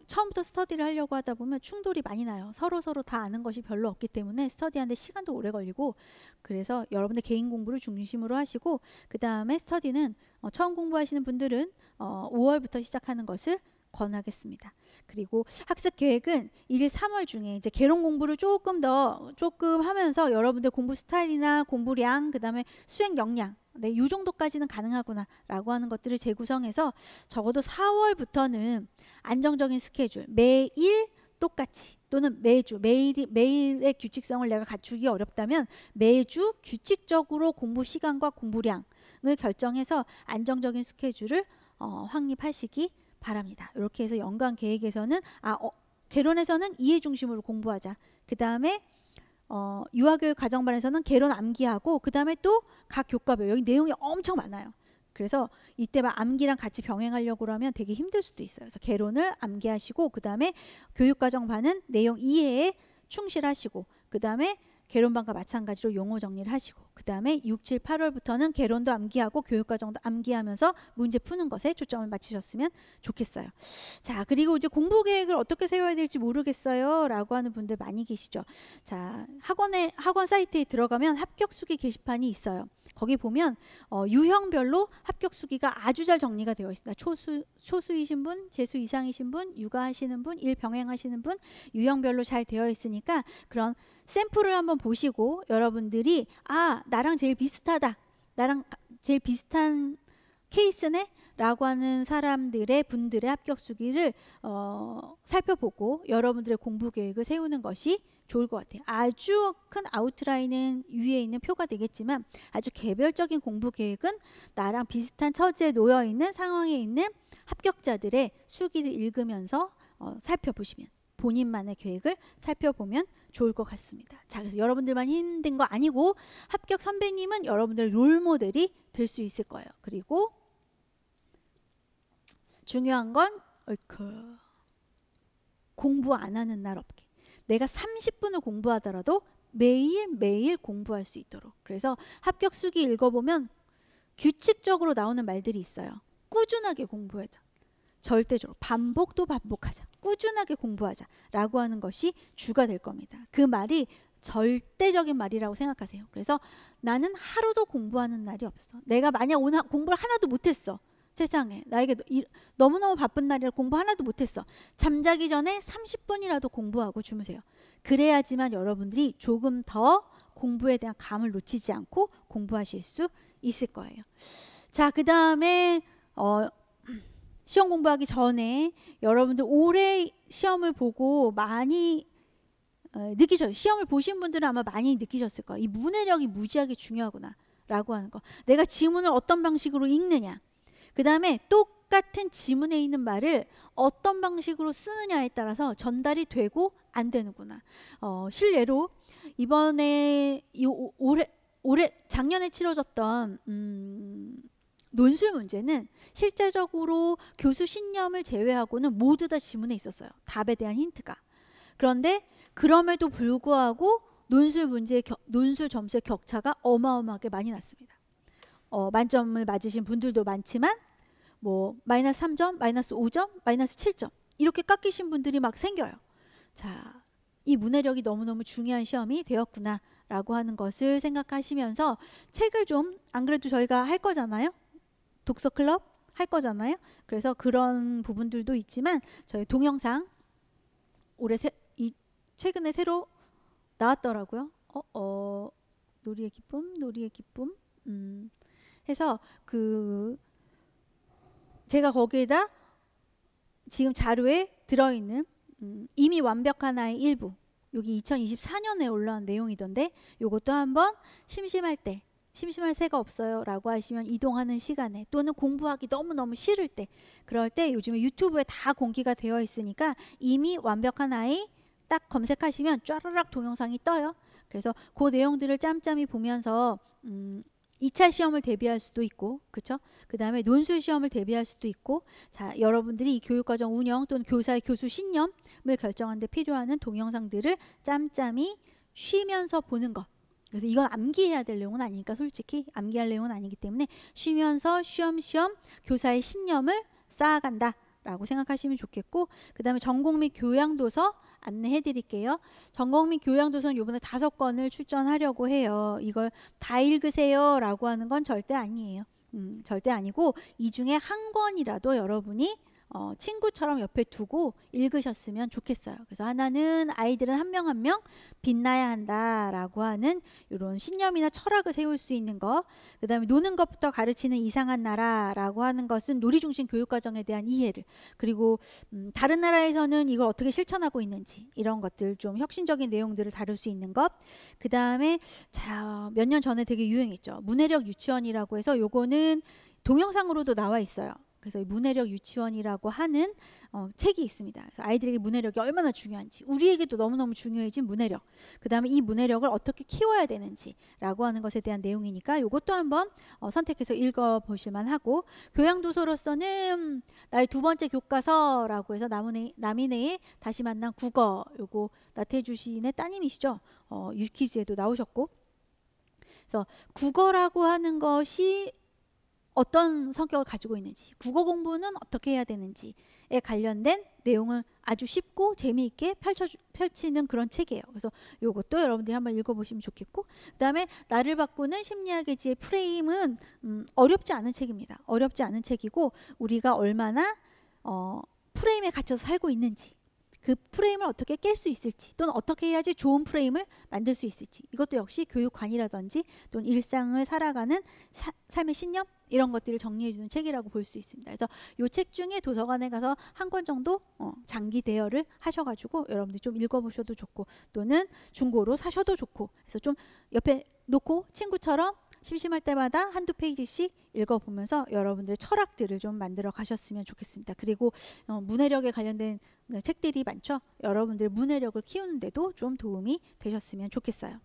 처음부터 스터디를 하려고 하다 보면 충돌이 많이 나요. 서로 다 아는 것이 별로 없기 때문에 스터디하는데 시간도 오래 걸리고, 그래서 여러분들 개인 공부를 중심으로 하시고, 그 다음에 스터디는 처음 공부하시는 분들은 5월부터 시작하는 것을 권하겠습니다. 그리고 학습 계획은 1, 3월 중에 이제 개론 공부를 조금 하면서 여러분들 공부 스타일이나 공부량, 그 다음에 수행 역량, 네, 이 정도까지는 가능하구나 라고 하는 것들을 재구성해서 적어도 4월부터는 안정적인 스케줄, 매일 똑같이, 또는 매일의 규칙성을 내가 갖추기 어렵다면 매주 규칙적으로 공부 시간과 공부량을 결정해서 안정적인 스케줄을 확립하시기 바랍니다. 이렇게 해서 연간 계획에서는 개론에서는 이해 중심으로 공부하자. 그 다음에 유아교육 가정반에서는 개론 암기하고, 그 다음에 또 각 교과별, 여기 내용이 엄청 많아요. 그래서 이때 막 암기랑 같이 병행하려고 하면 되게 힘들 수도 있어요. 그래서 개론을 암기하시고, 그 다음에 교육과정반은 내용 이해에 충실하시고, 그 다음에 개론반과 마찬가지로 용어 정리를 하시고, 그 다음에 6, 7, 8월부터는 개론도 암기하고 교육과정도 암기하면서 문제 푸는 것에 초점을 맞추셨으면 좋겠어요. 자, 그리고 이제 공부 계획을 어떻게 세워야 될지 모르겠어요 라고 하는 분들 많이 계시죠. 자, 학원 사이트에 들어가면 합격 수기 게시판이 있어요. 거기 보면 유형별로 합격 수기가 아주 잘 정리가 되어 있습니다. 초수이신 분, 재수 이상이신 분, 육아하시는 분, 일 병행하시는 분, 유형별로 잘 되어 있으니까 그런 샘플을 한번 보시고, 여러분들이 나랑 제일 비슷하다, 나랑 제일 비슷한 케이스네 라고 하는 분들의 합격 수기를 살펴보고 여러분들의 공부 계획을 세우는 것이 좋을 것 같아요. 아주 큰 아웃라인은 위에 있는 표가 되겠지만, 아주 개별적인 공부 계획은 나랑 비슷한 처지에 놓여 있는 상황에 있는 합격자들의 수기를 읽으면서 살펴보시면, 본인만의 계획을 살펴보면 좋을 것 같습니다. 자, 그래서 여러분들만 힘든 거 아니고 합격 선배님은 여러분들의 롤모델이 될 수 있을 거예요. 그리고 중요한 건 공부 안 하는 날 없게. 내가 30분을 공부하더라도 매일매일 공부할 수 있도록. 그래서 합격 수기 읽어보면 규칙적으로 나오는 말들이 있어요. 꾸준하게 공부하자. 절대적으로 반복도 반복하자. 꾸준하게 공부하자 라고 하는 것이 주가 될 겁니다. 그 말이 절대적인 말이라고 생각하세요. 그래서 나는 하루도 공부하는 날이 없어. 내가 만약 오늘 공부를 하나도 못했어. 세상에 나에게 너무너무 바쁜 날이라 공부 하나도 못했어. 잠자기 전에 30분이라도 공부하고 주무세요. 그래야지만 여러분들이 조금 더 공부에 대한 감을 놓치지 않고 공부하실 수 있을 거예요. 자, 그 다음에 시험 공부하기 전에 여러분들 올해 시험을 보고 많이 느끼셨어요. 시험을 보신 분들은 아마 많이 느끼셨을 거예요. 이 문해력이 무지하게 중요하구나 라고 하는 거. 내가 지문을 어떤 방식으로 읽느냐, 그 다음에 똑같은 지문에 있는 말을 어떤 방식으로 쓰느냐에 따라서 전달이 되고 안 되는구나. 실례로 이번에 올해 작년에 치러졌던 논술 문제는 실제적으로 교수 신념을 제외하고는 모두 다 지문에 있었어요. 답에 대한 힌트가. 그런데 그럼에도 불구하고 논술 점수의 격차가 어마어마하게 많이 났습니다. 만점을 맞으신 분들도 많지만 뭐 마이너스 3점, 마이너스 5점, 마이너스 7점 이렇게 깎이신 분들이 막 생겨요. 자, 이 문해력이 너무너무 중요한 시험이 되었구나 라고 하는 것을 생각하시면서 책을 좀, 안 그래도 저희가 할 거잖아요. 독서 클럽 할 거잖아요. 그래서 그런 부분들도 있지만 저희 동영상 최근에 새로 나왔더라고요. 놀이의 기쁨 해서 제가 거기에다 지금 자료에 들어있는 이미 완벽한 아이 일부, 여기 2024년에 올라온 내용이던데 요것도 한번 심심할 새가 없어요 라고 하시면 이동하는 시간에, 또는 공부하기 너무너무 싫을 때, 그럴 때 요즘에 유튜브에 다 공개가 되어 있으니까 이미 완벽한 아이 딱 검색하시면 쫘라락 동영상이 떠요. 그래서 그 내용들을 짬짬이 보면서 2차 시험을 대비할 수도 있고, 그쵸? 그 다음에 논술 시험을 대비할 수도 있고, 자, 여러분들이 이 교육과정 운영 또는 교사의 교수 신념을 결정하는 데 필요한 동영상들을 짬짬이 쉬면서 보는 것. 그래서 이건 암기해야 될 내용은 아니니까, 솔직히 암기할 내용은 아니기 때문에 쉬면서 쉬엄쉬엄 교사의 신념을 쌓아간다 라고 생각하시면 좋겠고, 그 다음에 전공 및 교양도서 안내해 드릴게요. 전공 및 교양도서는 이번에 5권을 출전하려고 해요. 이걸 다 읽으세요 라고 하는 건 절대 아니에요. 절대 아니고 이 중에 한 권이라도 여러분이 친구처럼 옆에 두고 읽으셨으면 좋겠어요. 그래서 하나는 아이들은 한 명 한 명 빛나야 한다라고 하는 이런 신념이나 철학을 세울 수 있는 거, 그 다음에 노는 것부터 가르치는 이상한 나라라고 하는 것은 놀이 중심 교육과정에 대한 이해를, 그리고 다른 나라에서는 이걸 어떻게 실천하고 있는지 이런 것들, 좀 혁신적인 내용들을 다룰 수 있는 것. 그 다음에 몇 년 전에 되게 유행했죠. 문해력 유치원이라고 해서 요거는 동영상으로도 나와 있어요. 그래서 이 문해력 유치원이라고 하는 책이 있습니다. 그래서 아이들에게 문해력이 얼마나 중요한지, 우리에게도 너무너무 중요해진 문해력, 그 다음에 이 문해력을 어떻게 키워야 되는지 라고 하는 것에 대한 내용이니까 이것도 한번 선택해서 읽어보실 만하고, 교양도서로서는 나의 2번째 교과서라고 해서 남인의 다시 만난 국어, 요거 나태주 시인의 따님이시죠. 유퀴즈에도 나오셨고, 그래서 국어라고 하는 것이 어떤 성격을 가지고 있는지, 국어 공부는 어떻게 해야 되는지에 관련된 내용을 아주 쉽고 재미있게 펼치는 그런 책이에요. 그래서 이것도 여러분들이 한번 읽어보시면 좋겠고, 그 다음에 나를 바꾸는 심리학의 지혜 프레임은 어렵지 않은 책입니다. 어렵지 않은 책이고, 우리가 얼마나 프레임에 갇혀서 살고 있는지, 그 프레임을 어떻게 깰 수 있을지, 또는 어떻게 해야지 좋은 프레임을 만들 수 있을지, 이것도 역시 교육관이라든지 또는 일상을 살아가는 삶의 신념, 이런 것들을 정리해주는 책이라고 볼 수 있습니다. 그래서 이 책 중에 도서관에 가서 한 권 정도 장기 대여를 하셔가지고 여러분들이 좀 읽어보셔도 좋고, 또는 중고로 사셔도 좋고, 그래서 좀 옆에 놓고 친구처럼 심심할 때마다 한두 페이지씩 읽어보면서 여러분들의 철학들을 좀 만들어 가셨으면 좋겠습니다. 그리고 문해력에 관련된 책들이 많죠. 여러분들의 문해력을 키우는 데도 좀 도움이 되셨으면 좋겠어요.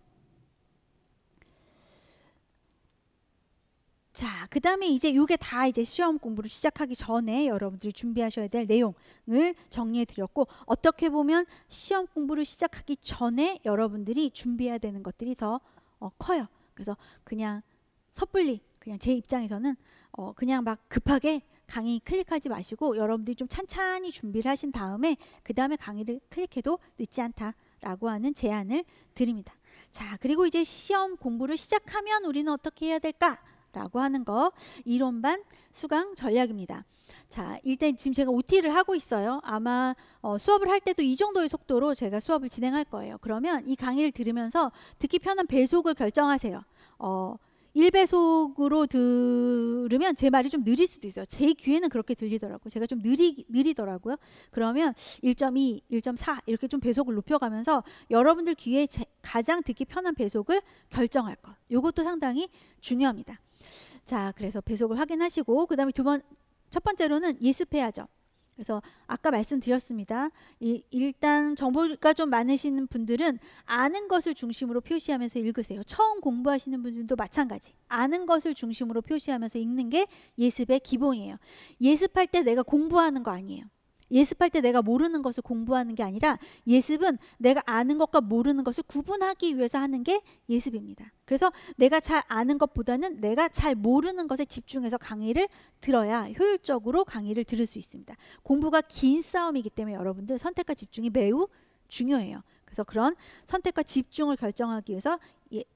자, 그 다음에 이제 요게 다 이제 시험 공부를 시작하기 전에 여러분들이 준비하셔야 될 내용을 정리해 드렸고, 어떻게 보면 시험 공부를 시작하기 전에 여러분들이 준비해야 되는 것들이 더 커요. 그래서 그냥 섣불리, 그냥 제 입장에서는 그냥 막 급하게 강의 클릭하지 마시고 여러분들이 좀 찬찬히 준비를 하신 다음에 그 다음에 강의를 클릭해도 늦지 않다라고 하는 제안을 드립니다. 자, 그리고 이제 시험 공부를 시작하면 우리는 어떻게 해야 될까? 라고 하는 거, 이론반 수강 전략입니다. 자, 일단 지금 제가 OT를 하고 있어요. 아마 수업을 할 때도 이 정도의 속도로 제가 수업을 진행할 거예요. 그러면 이 강의를 들으면서 듣기 편한 배속을 결정하세요. 1배속으로 들으면 제 말이 좀 느릴 수도 있어요. 제 귀에는 그렇게 들리더라고요. 제가 좀 느리더라고요. 그러면 1.2, 1.4 이렇게 좀 배속을 높여가면서 여러분들 귀에 가장 듣기 편한 배속을 결정할 것. 이것도 상당히 중요합니다. 자, 그래서 배속을 확인하시고 그 다음에 첫 번째로는 예습해야죠. 그래서 아까 말씀드렸습니다. 일단 정보가 좀 많으신 분들은 아는 것을 중심으로 표시하면서 읽으세요. 처음 공부하시는 분들도 마찬가지. 아는 것을 중심으로 표시하면서 읽는 게 예습의 기본이에요. 예습할 때 내가 공부하는 거 아니에요. 예습할 때 내가 모르는 것을 공부하는 게 아니라 예습은 내가 아는 것과 모르는 것을 구분하기 위해서 하는 게 예습입니다. 그래서 내가 잘 아는 것보다는 내가 잘 모르는 것에 집중해서 강의를 들어야 효율적으로 강의를 들을 수 있습니다. 공부가 긴 싸움이기 때문에 여러분들 선택과 집중이 매우 중요해요. 그래서 그런 선택과 집중을 결정하기 위해서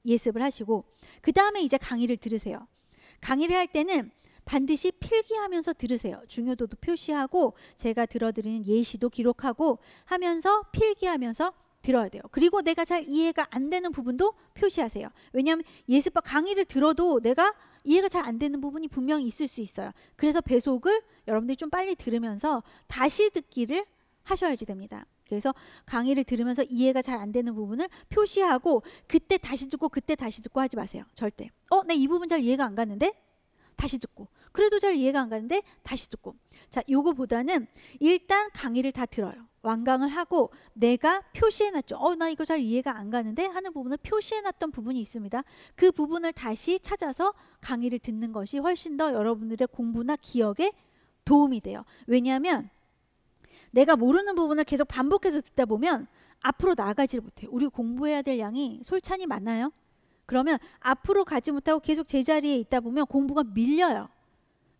예습을 하시고 그 다음에 이제 강의를 들으세요. 강의를 할 때는 반드시 필기하면서 들으세요. 중요도도 표시하고 제가 들어드리는 예시도 기록하고 하면서 필기하면서 들어야 돼요. 그리고 내가 잘 이해가 안 되는 부분도 표시하세요. 왜냐하면 예습과 강의를 들어도 내가 이해가 잘 안 되는 부분이 분명히 있을 수 있어요. 그래서 배속을 여러분들이 좀 빨리 들으면서 다시 듣기를 하셔야지 됩니다. 그래서 강의를 들으면서 이해가 잘 안 되는 부분을 표시하고 그때 다시 듣고 그때 다시 듣고 하지 마세요. 절대. 나 이 부분 잘 이해가 안 갔는데? 다시 듣고, 그래도 잘 이해가 안 가는데 다시 듣고. 자, 요거보다는 일단 강의를 다 들어요. 완강을 하고 내가 표시해놨죠. 나 이거 잘 이해가 안 가는데 하는 부분을 표시해놨던 부분이 있습니다. 그 부분을 다시 찾아서 강의를 듣는 것이 훨씬 더 여러분들의 공부나 기억에 도움이 돼요. 왜냐하면 내가 모르는 부분을 계속 반복해서 듣다 보면 앞으로 나아가지를 못해요. 우리 공부해야 될 양이 솔찬히 많아요. 그러면 앞으로 가지 못하고 계속 제자리에 있다 보면 공부가 밀려요.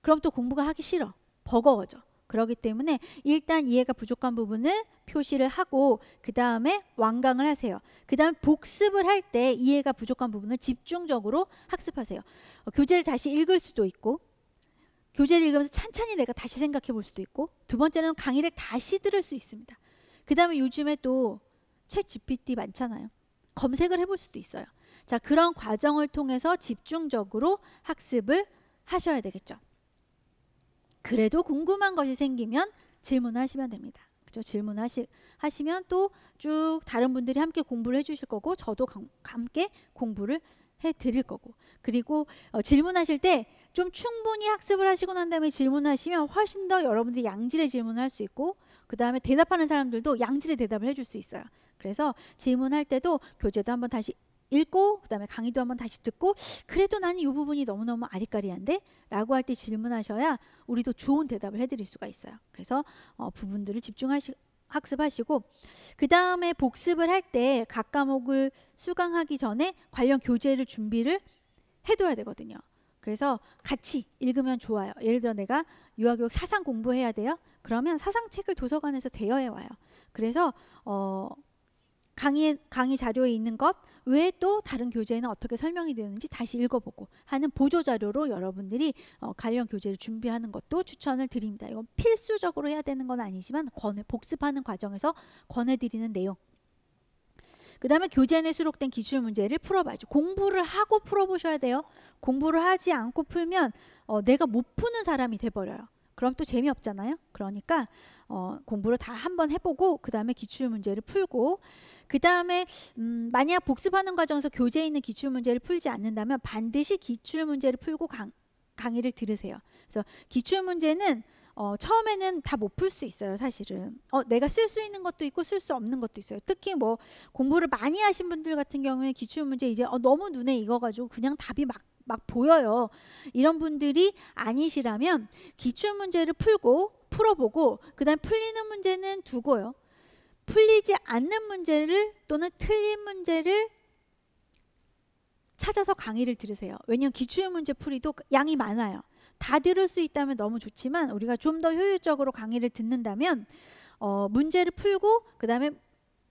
그럼 또 공부가 하기 싫어. 버거워져. 그렇기 때문에 일단 이해가 부족한 부분을 표시를 하고 그 다음에 완강을 하세요. 그 다음에 복습을 할 때 이해가 부족한 부분을 집중적으로 학습하세요. 교재를 다시 읽을 수도 있고 교재를 읽으면서 찬찬히 내가 다시 생각해 볼 수도 있고 두 번째는 강의를 다시 들을 수 있습니다. 그 다음에 요즘에 또 챗 GPT 많잖아요. 검색을 해볼 수도 있어요. 자, 그런 과정을 통해서 집중적으로 학습을 하셔야 되겠죠. 그래도 궁금한 것이 생기면 질문하시면 됩니다. 그렇죠? 질문하시면 또 쭉 다른 분들이 함께 공부를 해주실 거고 저도 함께 공부를 해드릴 거고 그리고 질문하실 때 좀 충분히 학습을 하시고 난 다음에 질문하시면 훨씬 더 여러분들이 양질의 질문을 할 수 있고 그 다음에 대답하는 사람들도 양질의 대답을 해줄 수 있어요. 그래서 질문할 때도 교재도 한번 다시 읽고 그 다음에 강의도 한번 다시 듣고 그래도 나는 이 부분이 너무너무 아리까리한데? 라고 할 때 질문하셔야 우리도 좋은 대답을 해드릴 수가 있어요. 그래서 부분들을 학습하시고 그 다음에 복습을 할 때 각 과목을 수강하기 전에 관련 교재를 준비를 해둬야 되거든요. 그래서 같이 읽으면 좋아요. 예를 들어 내가 유아교육 사상 공부해야 돼요. 그러면 사상책을 도서관에서 대여해 와요. 그래서 강의 자료에 있는 것 외에 또 다른 교재에는 어떻게 설명이 되는지 다시 읽어보고 하는 보조자료로 여러분들이 관련 교재를 준비하는 것도 추천을 드립니다. 이건 필수적으로 해야 되는 건 아니지만 복습하는 과정에서 권해드리는 내용. 그 다음에 교재 내 수록된 기출문제를 풀어봐야죠. 공부를 하고 풀어보셔야 돼요. 공부를 하지 않고 풀면 내가 못 푸는 사람이 돼버려요. 그럼 또 재미없잖아요. 그러니까 공부를 다 한번 해보고 그 다음에 기출문제를 풀고 그 다음에 만약 복습하는 과정에서 교재에 있는 기출문제를 풀지 않는다면 반드시 기출문제를 풀고 강의를 들으세요. 그래서 기출문제는 처음에는 다 못 풀 수 있어요. 사실은 내가 쓸 수 있는 것도 있고 쓸 수 없는 것도 있어요. 특히 뭐 공부를 많이 하신 분들 같은 경우에 기출문제 이제 너무 눈에 익어가지고 그냥 답이 막 막 보여요. 이런 분들이 아니시라면 기출문제를 풀어보고 그 다음에 풀리는 문제는 두고요. 풀리지 않는 문제를 또는 틀린 문제를 찾아서 강의를 들으세요. 왜냐하면 기출문제 풀이도 양이 많아요. 다 들을 수 있다면 너무 좋지만 우리가 좀 더 효율적으로 강의를 듣는다면 문제를 풀고 그 다음에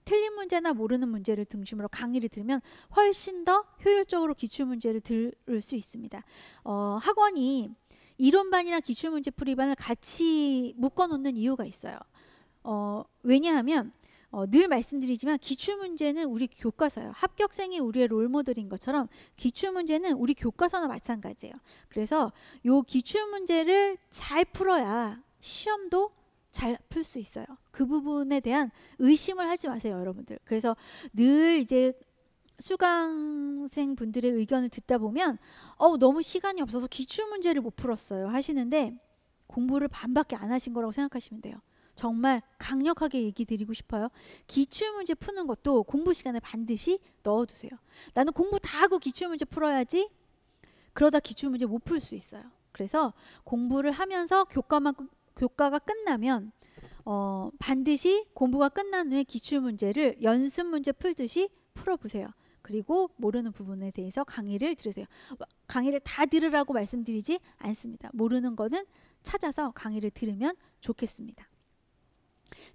틀린 문제나 모르는 문제를 중심으로 강의를 들으면 훨씬 더 효율적으로 기출문제를 들을 수 있습니다. 학원이 이론반이랑 기출문제 풀이반을 같이 묶어놓는 이유가 있어요. 왜냐하면 늘 말씀드리지만 기출문제는 우리 교과서예요. 합격생이 우리의 롤모델인 것처럼 기출문제는 우리 교과서나 마찬가지예요. 그래서 요 기출문제를 잘 풀어야 시험도 잘 풀 수 있어요. 그 부분에 대한 의심을 하지 마세요, 여러분들. 그래서 늘 이제 수강생 분들의 의견을 듣다 보면 너무 시간이 없어서 기출문제를 못 풀었어요 하시는데 공부를 반밖에 안 하신 거라고 생각하시면 돼요. 정말 강력하게 얘기 드리고 싶어요. 기출문제 푸는 것도 공부 시간에 반드시 넣어두세요. 나는 공부 다 하고 기출문제 풀어야지. 그러다 기출문제 못 풀 수 있어요. 그래서 공부를 하면서 교과가 끝나면 반드시 공부가 끝난 후에 기출문제를 연습문제 풀듯이 풀어보세요. 그리고 모르는 부분에 대해서 강의를 들으세요. 강의를 다 들으라고 말씀드리지 않습니다. 모르는 거는 찾아서 강의를 들으면 좋겠습니다.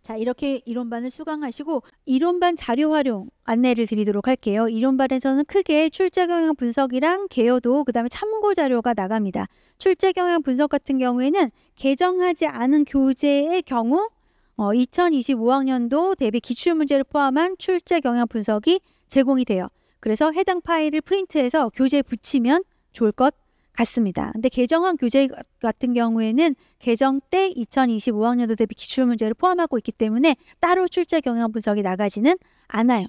자, 이렇게 이론반을 수강하시고 이론반 자료 활용 안내를 드리도록 할게요. 이론반에서는 크게 출제 경향 분석이랑 개요도 그 다음에 참고 자료가 나갑니다. 출제 경향 분석 같은 경우에는 개정하지 않은 교재의 경우 2025학년도 대비 기출문제를 포함한 출제 경향 분석이 제공이 돼요. 그래서 해당 파일을 프린트해서 교재에 붙이면 좋을 것 같습니다. 근데 개정한 교재 같은 경우에는 개정 때 2025학년도 대비 기출문제를 포함하고 있기 때문에 따로 출제 경향 분석이 나가지는 않아요.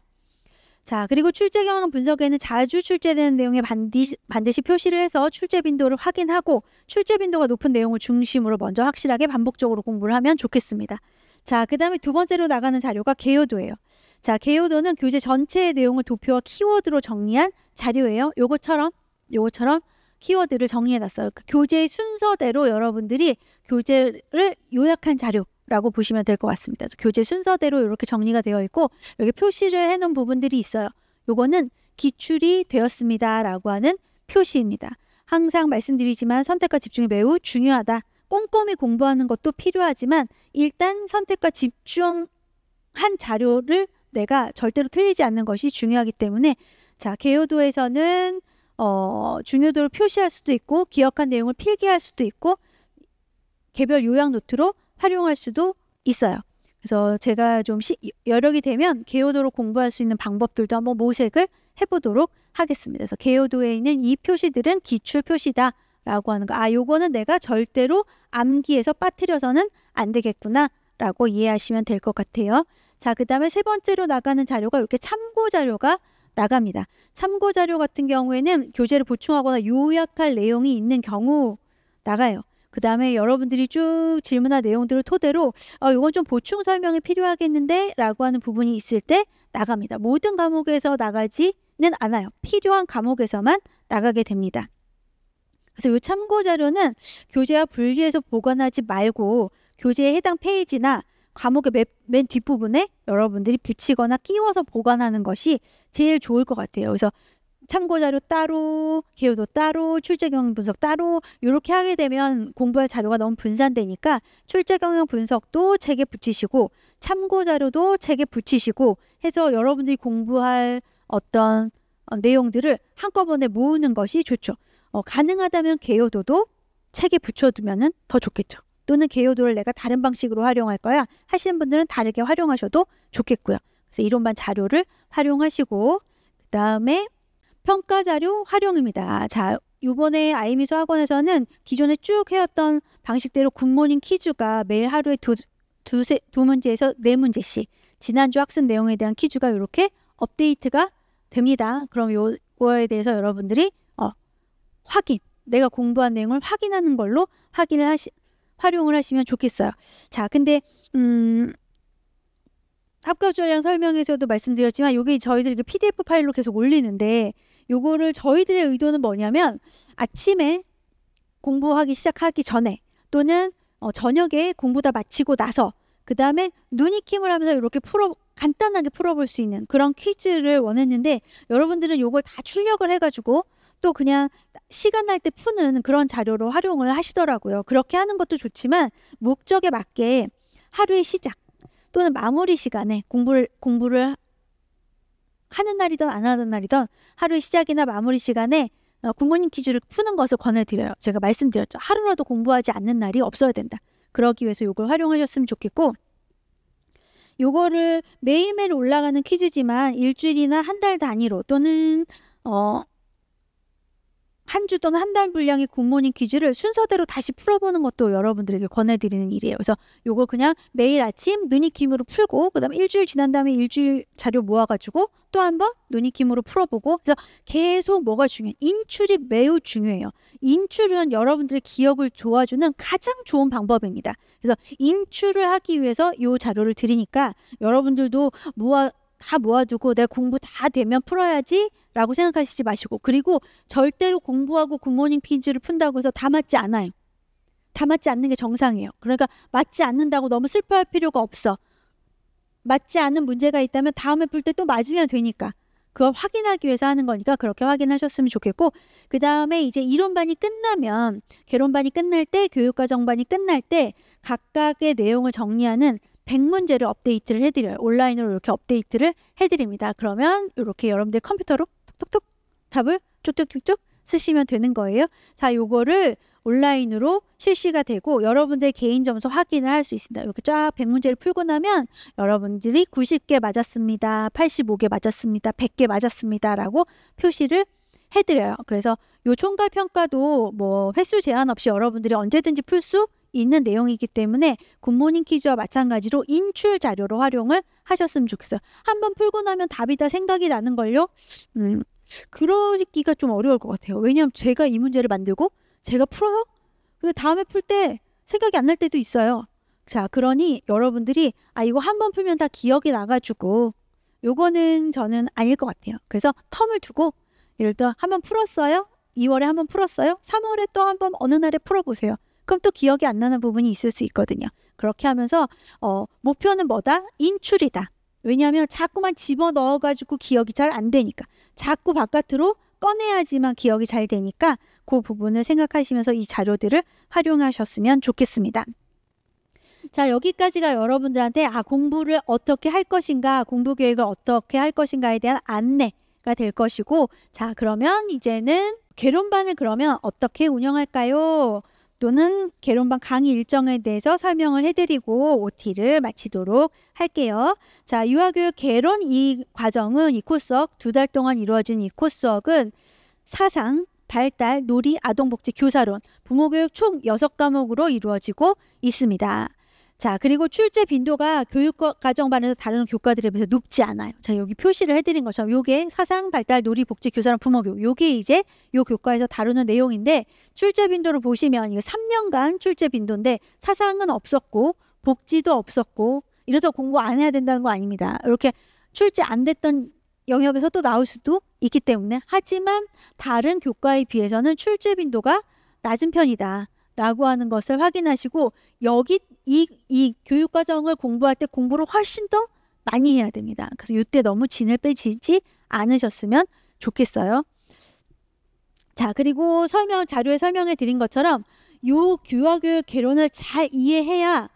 자, 그리고 출제 경향 분석에는 자주 출제되는 내용에 반드시 표시를 해서 출제 빈도를 확인하고 출제 빈도가 높은 내용을 중심으로 먼저 확실하게 반복적으로 공부를 하면 좋겠습니다. 자, 그 다음에 두 번째로 나가는 자료가 개요도예요. 자, 개요도는 교재 전체의 내용을 도표와 키워드로 정리한 자료예요. 요것처럼 키워드를 정리해놨어요. 그 교재의 순서대로 여러분들이 교재를 요약한 자료라고 보시면 될 것 같습니다. 교재 순서대로 이렇게 정리가 되어 있고 여기 표시를 해놓은 부분들이 있어요. 요거는 기출이 되었습니다 라고 하는 표시입니다. 항상 말씀드리지만 선택과 집중이 매우 중요하다. 꼼꼼히 공부하는 것도 필요하지만 일단 선택과 집중한 자료를 내가 절대로 틀리지 않는 것이 중요하기 때문에 자, 개요도에서는 중요도를 표시할 수도 있고 기억한 내용을 필기할 수도 있고 개별 요약 노트로 활용할 수도 있어요. 그래서 제가 좀 여력이 되면 개요도로 공부할 수 있는 방법들도 한번 모색을 해보도록 하겠습니다. 그래서 개요도에 있는 이 표시들은 기출 표시다 라고 하는 거. 요거는 내가 절대로 암기해서 빠뜨려서는 안 되겠구나 라고 이해하시면 될 것 같아요. 자, 그 다음에 세 번째로 나가는 자료가 이렇게 참고 자료가 나갑니다. 참고 자료 같은 경우에는 교재를 보충하거나 요약할 내용이 있는 경우 나가요. 그 다음에 여러분들이 쭉 질문한 내용들을 토대로 이건 좀 보충 설명이 필요하겠는데 라고 하는 부분이 있을 때 나갑니다. 모든 과목에서 나가지는 않아요. 필요한 과목에서만 나가게 됩니다. 그래서 이 참고 자료는 교재와 분리해서 보관하지 말고 교재에 해당 페이지나 과목의 맨 뒷부분에 여러분들이 붙이거나 끼워서 보관하는 것이 제일 좋을 것 같아요. 그래서 참고자료 따로, 개요도 따로, 출제경향 분석 따로 이렇게 하게 되면 공부할 자료가 너무 분산되니까 출제경향 분석도 책에 붙이시고 참고자료도 책에 붙이시고 해서 여러분들이 공부할 어떤 내용들을 한꺼번에 모으는 것이 좋죠. 가능하다면 개요도도 책에 붙여두면 더 좋겠죠. 또는 개요도를 내가 다른 방식으로 활용할 거야 하시는 분들은 다르게 활용하셔도 좋겠고요. 그래서 이론반 자료를 활용하시고 그 다음에 평가 자료 활용입니다. 자, 이번에 아이미수 학원에서는 기존에 쭉 해왔던 방식대로 굿모닝 퀴즈가 매일 하루에 두 문제에서 네 문제씩 지난주 학습 내용에 대한 퀴즈가 이렇게 업데이트가 됩니다. 그럼 요거에 대해서 여러분들이 내가 공부한 내용을 확인하는 걸로 활용을 하시면 좋겠어요. 자, 근데 합격 전략 설명에서도 말씀드렸지만 요게 저희들이 PDF 파일로 계속 올리는데 요거를 저희들의 의도는 뭐냐면 아침에 공부하기 시작하기 전에 또는 저녁에 공부 다 마치고 나서 그 다음에 눈익힘을 하면서 이렇게 간단하게 풀어볼 수 있는 그런 퀴즈를 원했는데 여러분들은 요걸 다 출력을 해가지고 또 그냥 시간 날 때 푸는 그런 자료로 활용을 하시더라고요. 그렇게 하는 것도 좋지만 목적에 맞게 하루의 시작 또는 마무리 시간에 공부를 하는 날이든 안 하는 날이든 하루의 시작이나 마무리 시간에 굿모닝 퀴즈를 푸는 것을 권해드려요. 제가 말씀드렸죠. 하루라도 공부하지 않는 날이 없어야 된다. 그러기 위해서 이걸 활용하셨으면 좋겠고 요거를 매일매일 올라가는 퀴즈지만 일주일이나 한 달 단위로 또는 한 주 또는 한 달 분량의 굿모닝 퀴즈를 순서대로 다시 풀어보는 것도 여러분들에게 권해드리는 일이에요. 그래서 요거 그냥 매일 아침 눈익힘으로 풀고 그 다음에 일주일 지난 다음에 일주일 자료 모아가지고 또 한 번 눈익힘으로 풀어보고 그래서 계속 뭐가 중요해요? 인출이 매우 중요해요. 인출은 여러분들의 기억을 도와주는 가장 좋은 방법입니다. 그래서 인출을 하기 위해서 요 자료를 드리니까 여러분들도 다 모아두고 내 공부 다 되면 풀어야지 라고 생각하시지 마시고 그리고 절대로 공부하고 굿모닝 퀴즈를 푼다고 해서 다 맞지 않아요. 다 맞지 않는 게 정상이에요. 그러니까 맞지 않는다고 너무 슬퍼할 필요가 없어. 맞지 않은 문제가 있다면 다음에 풀 때 또 맞으면 되니까 그걸 확인하기 위해서 하는 거니까 그렇게 확인하셨으면 좋겠고 그 다음에 이제 이론반이 끝나면 개론반이 끝날 때 교육과정반이 끝날 때 각각의 내용을 정리하는 100문제를 업데이트를 해드려요. 온라인으로 이렇게 업데이트를 해드립니다. 그러면 이렇게 여러분들 컴퓨터로 톡톡톡 답을 쭉쭉쭉쭉 쓰시면 되는 거예요. 자, 요거를 온라인으로 실시가 되고 여러분들 개인 점수 확인을 할 수 있습니다. 이렇게 쫙 100문제를 풀고 나면 여러분들이 90개 맞았습니다. 85개 맞았습니다. 100개 맞았습니다. 라고 표시를 해드려요. 그래서 요 총괄 평가도 뭐 횟수 제한 없이 여러분들이 언제든지 풀 수 있는 내용이기 때문에 굿모닝 퀴즈와 마찬가지로 인출 자료로 활용을 하셨으면 좋겠어요. 한번 풀고 나면 답이 다 생각이 나는 걸요. 그러기가 좀 어려울 것 같아요. 왜냐하면 제가 이 문제를 만들고 제가 풀어요. 근데 다음에 풀 때 생각이 안 날 때도 있어요. 자, 그러니 여러분들이 이거 한번 풀면 다 기억이 나가지고 요거는 저는 아닐 것 같아요. 그래서 텀을 두고 예를 들어 한번 풀었어요. 2월에 한번 풀었어요. 3월에 또 한번 어느 날에 풀어보세요. 그럼 또 기억이 안 나는 부분이 있을 수 있거든요. 그렇게 하면서 목표는 뭐다? 인출이다. 왜냐하면 자꾸만 집어넣어가지고 기억이 잘 안 되니까. 자꾸 바깥으로 꺼내야지만 기억이 잘 되니까 그 부분을 생각하시면서 이 자료들을 활용하셨으면 좋겠습니다. 자, 여기까지가 여러분들한테 공부를 어떻게 할 것인가, 공부 계획을 어떻게 할 것인가에 대한 안내가 될 것이고 자, 그러면 이제는 개론반을 그러면 어떻게 운영할까요? 또는 개론반 강의 일정에 대해서 설명을 해드리고 OT를 마치도록 할게요. 자, 유아교육 개론 이 과정은 이 코스웍 2달 동안 이루어진 이 코스웍은 사상, 발달, 놀이, 아동복지, 교사론, 부모교육 총 6과목으로 이루어지고 있습니다. 자, 그리고 출제 빈도가 교육과정반에서 다른 교과들에 비해서 높지 않아요. 자, 여기 표시를 해드린 것처럼 요게 사상, 발달, 놀이, 복지, 교사론, 부모교육 요게 이제 요 교과에서 다루는 내용인데 출제 빈도를 보시면 이거 3년간 출제 빈도인데 사상은 없었고 복지도 없었고 이래서 공부 안 해야 된다는 거 아닙니다. 이렇게 출제 안 됐던 영역에서 또 나올 수도 있기 때문에 하지만 다른 교과에 비해서는 출제 빈도가 낮은 편이다. 라고 하는 것을 확인하시고 여기 이 교육과정을 공부할 때 공부를 훨씬 더 많이 해야 됩니다. 그래서 이때 너무 진을 빼지지 않으셨으면 좋겠어요. 자, 그리고 자료에 설명해 드린 것처럼 요 유아교육 개론을 잘 이해해야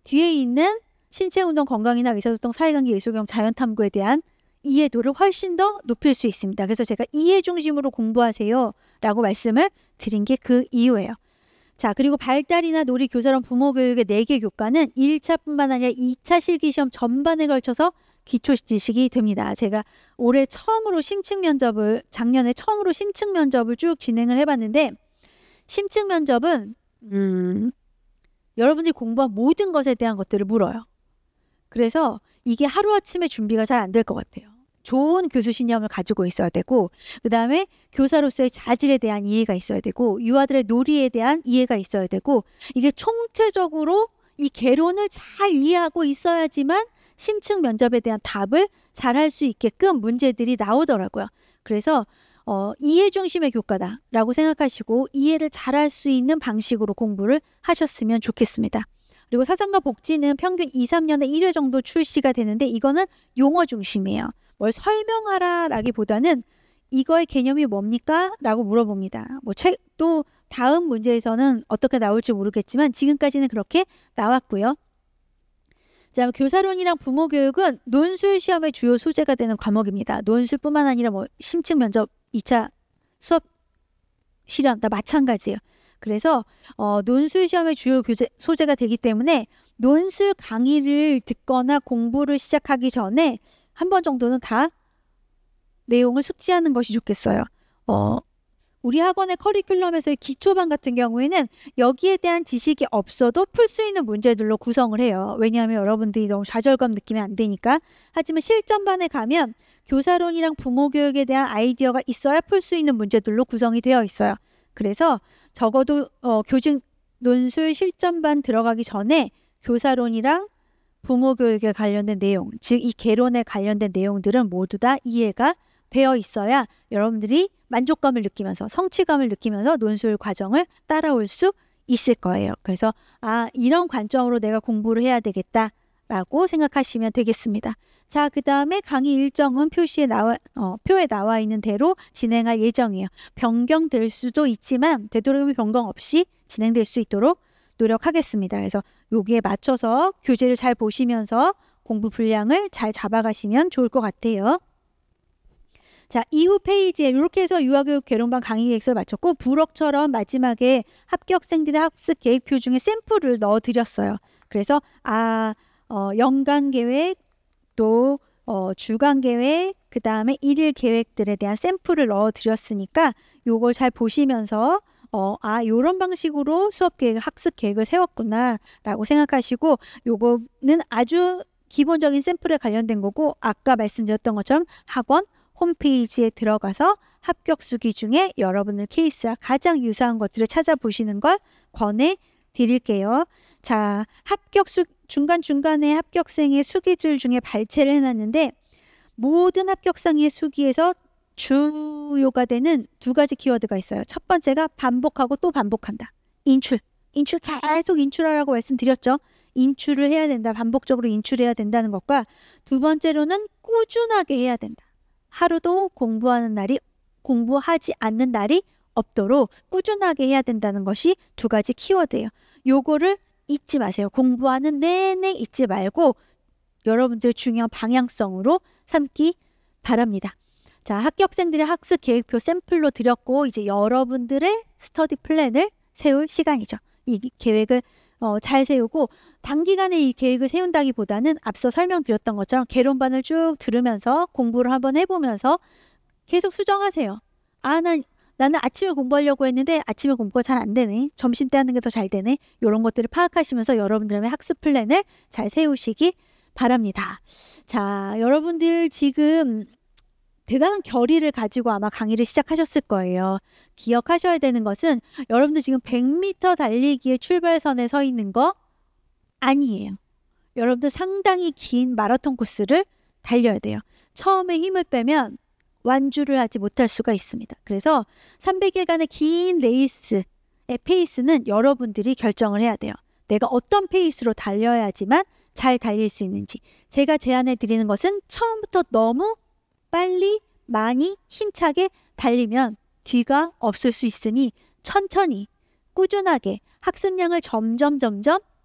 뒤에 있는 신체운동 건강이나 의사소통 사회관계 예술경험 자연탐구에 대한 이해도를 훨씬 더 높일 수 있습니다. 그래서 제가 이해 중심으로 공부하세요 라고 말씀을 드린 게 그 이유예요. 자, 그리고 발달이나 놀이, 교사론, 부모교육의 4개 교과는 1차뿐만 아니라 2차 실기시험 전반에 걸쳐서 기초지식이 됩니다. 제가 작년에 처음으로 심층 면접을 쭉 진행을 해봤는데 심층 면접은 여러분들이 공부한 모든 것에 대한 것들을 물어요. 그래서 이게 하루아침에 준비가 잘 안 될 것 같아요. 좋은 교수 신념을 가지고 있어야 되고 그 다음에 교사로서의 자질에 대한 이해가 있어야 되고 유아들의 놀이에 대한 이해가 있어야 되고 이게 총체적으로 이 개론을 잘 이해하고 있어야지만 심층 면접에 대한 답을 잘할 수 있게끔 문제들이 나오더라고요. 그래서 이해 중심의 교과다라고 생각하시고 이해를 잘할 수 있는 방식으로 공부를 하셨으면 좋겠습니다. 그리고 사상과 복지는 평균 2, 3년에 1회 정도 출시가 되는데 이거는 용어 중심이에요. 뭘 설명하라 라기보다는 이거의 개념이 뭡니까? 라고 물어봅니다. 또 다음 문제에서는 어떻게 나올지 모르겠지만 지금까지는 그렇게 나왔고요. 자, 교사론이랑 부모교육은 논술 시험의 주요 소재가 되는 과목입니다. 논술뿐만 아니라 심층 면접 2차 수업 실현 다 마찬가지예요. 그래서 논술 시험의 주요 소재가 되기 때문에 논술 강의를 듣거나 공부를 시작하기 전에 한 번 정도는 다 내용을 숙지하는 것이 좋겠어요. 우리 학원의 커리큘럼에서의 기초반 같은 경우에는 여기에 대한 지식이 없어도 풀 수 있는 문제들로 구성을 해요. 왜냐하면 여러분들이 너무 좌절감 느끼면 안 되니까. 하지만 실전반에 가면 교사론이랑 부모교육에 대한 아이디어가 있어야 풀 수 있는 문제들로 구성이 되어 있어요. 그래서 적어도 교직 논술 실전반 들어가기 전에 교사론이랑 부모교육에 관련된 내용, 즉 이 개론에 관련된 내용들은 모두 다 이해가 되어 있어야 여러분들이 만족감을 느끼면서 성취감을 느끼면서 논술 과정을 따라올 수 있을 거예요. 그래서 이런 관점으로 내가 공부를 해야 되겠다라고 생각하시면 되겠습니다. 자, 그 다음에 강의 일정은 표에 나와 있는 대로 진행할 예정이에요. 변경될 수도 있지만 되도록이면 변경 없이 진행될 수 있도록 노력하겠습니다. 그래서 여기에 맞춰서 교재를 잘 보시면서 공부 분량을 잘 잡아가시면 좋을 것 같아요. 자, 이후 페이지에 이렇게 해서 유아교육 개론반 강의 계획서를 마쳤고 부럭처럼 마지막에 합격생들의 학습 계획표 중에 샘플을 넣어드렸어요. 그래서 연간 계획 또 주간 계획 그 다음에 일일 계획들에 대한 샘플을 넣어드렸으니까 요걸 잘 보시면서 요런 방식으로 수업 계획, 학습 계획을 세웠구나 라고 생각하시고 요거는 아주 기본적인 샘플에 관련된 거고 아까 말씀드렸던 것처럼 학원 홈페이지에 들어가서 합격 수기 중에 여러분들 케이스와 가장 유사한 것들을 찾아보시는 걸 권해드릴게요. 자, 중간중간에 합격생의 수기줄 중에 발췌를 해놨는데 모든 합격생의 수기에서 주요가 되는 두 가지 키워드가 있어요. 첫 번째가 반복하고 또 반복한다. 인출 계속 인출하라고 말씀드렸죠. 인출을 해야 된다. 반복적으로 인출해야 된다는 것과 두 번째로는 꾸준하게 해야 된다. 하루도 공부하지 않는 날이 없도록 꾸준하게 해야 된다는 것이 두 가지 키워드예요. 요거를 잊지 마세요. 공부하는 내내 잊지 말고 여러분들 중요한 방향성으로 삼기 바랍니다. 자, 합격생들의 학습 계획표 샘플로 드렸고 이제 여러분들의 스터디 플랜을 세울 시간이죠. 이 계획을 잘 세우고 단기간에 이 계획을 세운다기보다는 앞서 설명드렸던 것처럼 개론반을 쭉 들으면서 공부를 한번 해보면서 계속 수정하세요. 나는 아침에 공부하려고 했는데 아침에 공부가 잘 안 되네. 점심때 하는 게 더 잘 되네. 이런 것들을 파악하시면서 여러분들의 학습 플랜을 잘 세우시기 바랍니다. 자, 여러분들 지금 대단한 결의를 가지고 아마 강의를 시작하셨을 거예요. 기억하셔야 되는 것은 여러분들 지금 100m 달리기의 출발선에 서 있는 거 아니에요. 여러분들 상당히 긴 마라톤 코스를 달려야 돼요. 처음에 힘을 빼면 완주를 하지 못할 수가 있습니다. 그래서 300일간의 긴 레이스의 페이스는 여러분들이 결정을 해야 돼요. 내가 어떤 페이스로 달려야지만 잘 달릴 수 있는지. 제가 제안해 드리는 것은 처음부터 너무 빨리 많이 힘차게 달리면 뒤가 없을 수 있으니 천천히 꾸준하게 학습량을 점점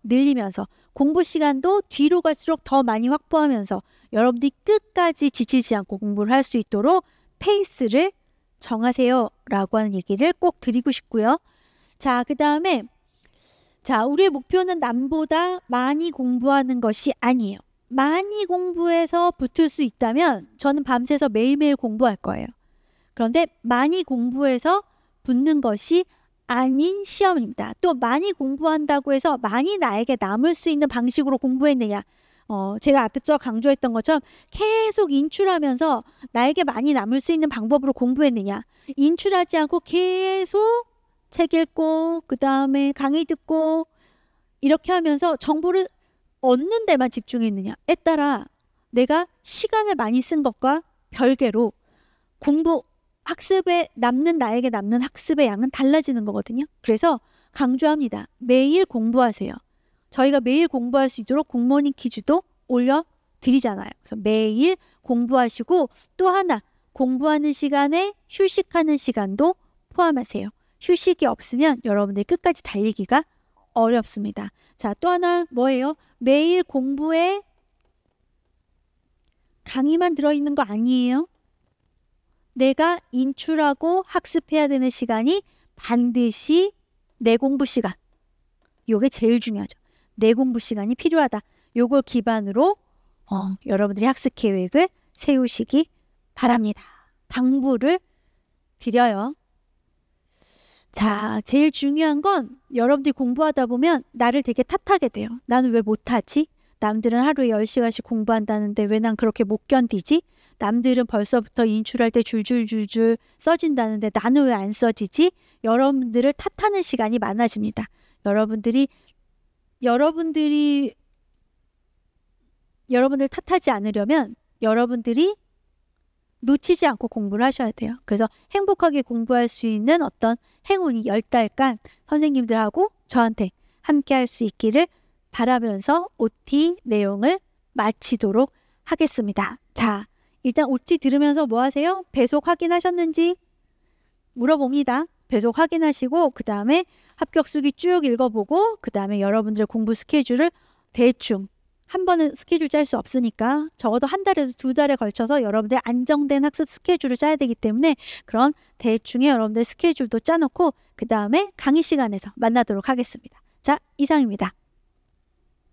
늘리면서 공부 시간도 뒤로 갈수록 더 많이 확보하면서 여러분들이 끝까지 지치지 않고 공부를 할 수 있도록 페이스를 정하세요 라고 하는 얘기를 꼭 드리고 싶고요. 자, 그 다음에 우리의 목표는 남보다 많이 공부하는 것이 아니에요. 많이 공부해서 붙을 수 있다면 저는 밤새서 매일매일 공부할 거예요. 그런데 많이 공부해서 붙는 것이 아닌 시험입니다. 또 많이 공부한다고 해서 많이 나에게 남을 수 있는 방식으로 공부했느냐. 제가 앞에서 강조했던 것처럼 계속 인출하면서 나에게 많이 남을 수 있는 방법으로 공부했느냐. 인출하지 않고 계속 책 읽고 그 다음에 강의 듣고 이렇게 하면서 정보를 얻는 데만 집중했느냐에 따라 내가 시간을 많이 쓴 것과 별개로 공부, 학습에 나에게 남는 학습의 양은 달라지는 거거든요. 그래서 강조합니다. 매일 공부하세요. 저희가 매일 공부할 수 있도록 굿모닝 퀴즈도 올려드리잖아요. 그래서 매일 공부하시고 또 하나, 공부하는 시간에 휴식하는 시간도 포함하세요. 휴식이 없으면 여러분들이 끝까지 달리기가 어렵습니다. 자, 또 하나 뭐예요? 매일 공부에 강의만 들어있는 거 아니에요. 내가 인출하고 학습해야 되는 시간이 반드시 내 공부 시간. 요게 제일 중요하죠. 내 공부 시간이 필요하다. 요걸 기반으로 여러분들이 학습 계획을 세우시기 바랍니다. 당부를 드려요. 자, 제일 중요한 건 여러분들이 공부하다 보면 나를 되게 탓하게 돼요. 나는 왜 못하지? 남들은 하루에 10시간씩 공부한다는데 왜 난 그렇게 못 견디지? 남들은 벌써부터 인출할 때 줄줄줄줄 써진다는데 나는 왜 안 써지지? 여러분들을 탓하는 시간이 많아집니다. 여러분들 탓하지 않으려면 여러분들이 놓치지 않고 공부를 하셔야 돼요. 그래서 행복하게 공부할 수 있는 어떤 행운이 10달간 선생님들하고 저한테 함께 할 수 있기를 바라면서 OT 내용을 마치도록 하겠습니다. 자, 일단 OT 들으면서 뭐 하세요? 배속 확인하셨는지 물어봅니다. 배속 확인하시고 그 다음에 합격수기 쭉 읽어보고 그 다음에 여러분들의 공부 스케줄을 대충 한 번은 스케줄 짤 수 없으니까 적어도 한 달에서 2달에 걸쳐서 여러분들 안정된 학습 스케줄을 짜야 되기 때문에 그런 대충의 여러분들 스케줄도 짜놓고 그 다음에 강의 시간에서 만나도록 하겠습니다. 자, 이상입니다.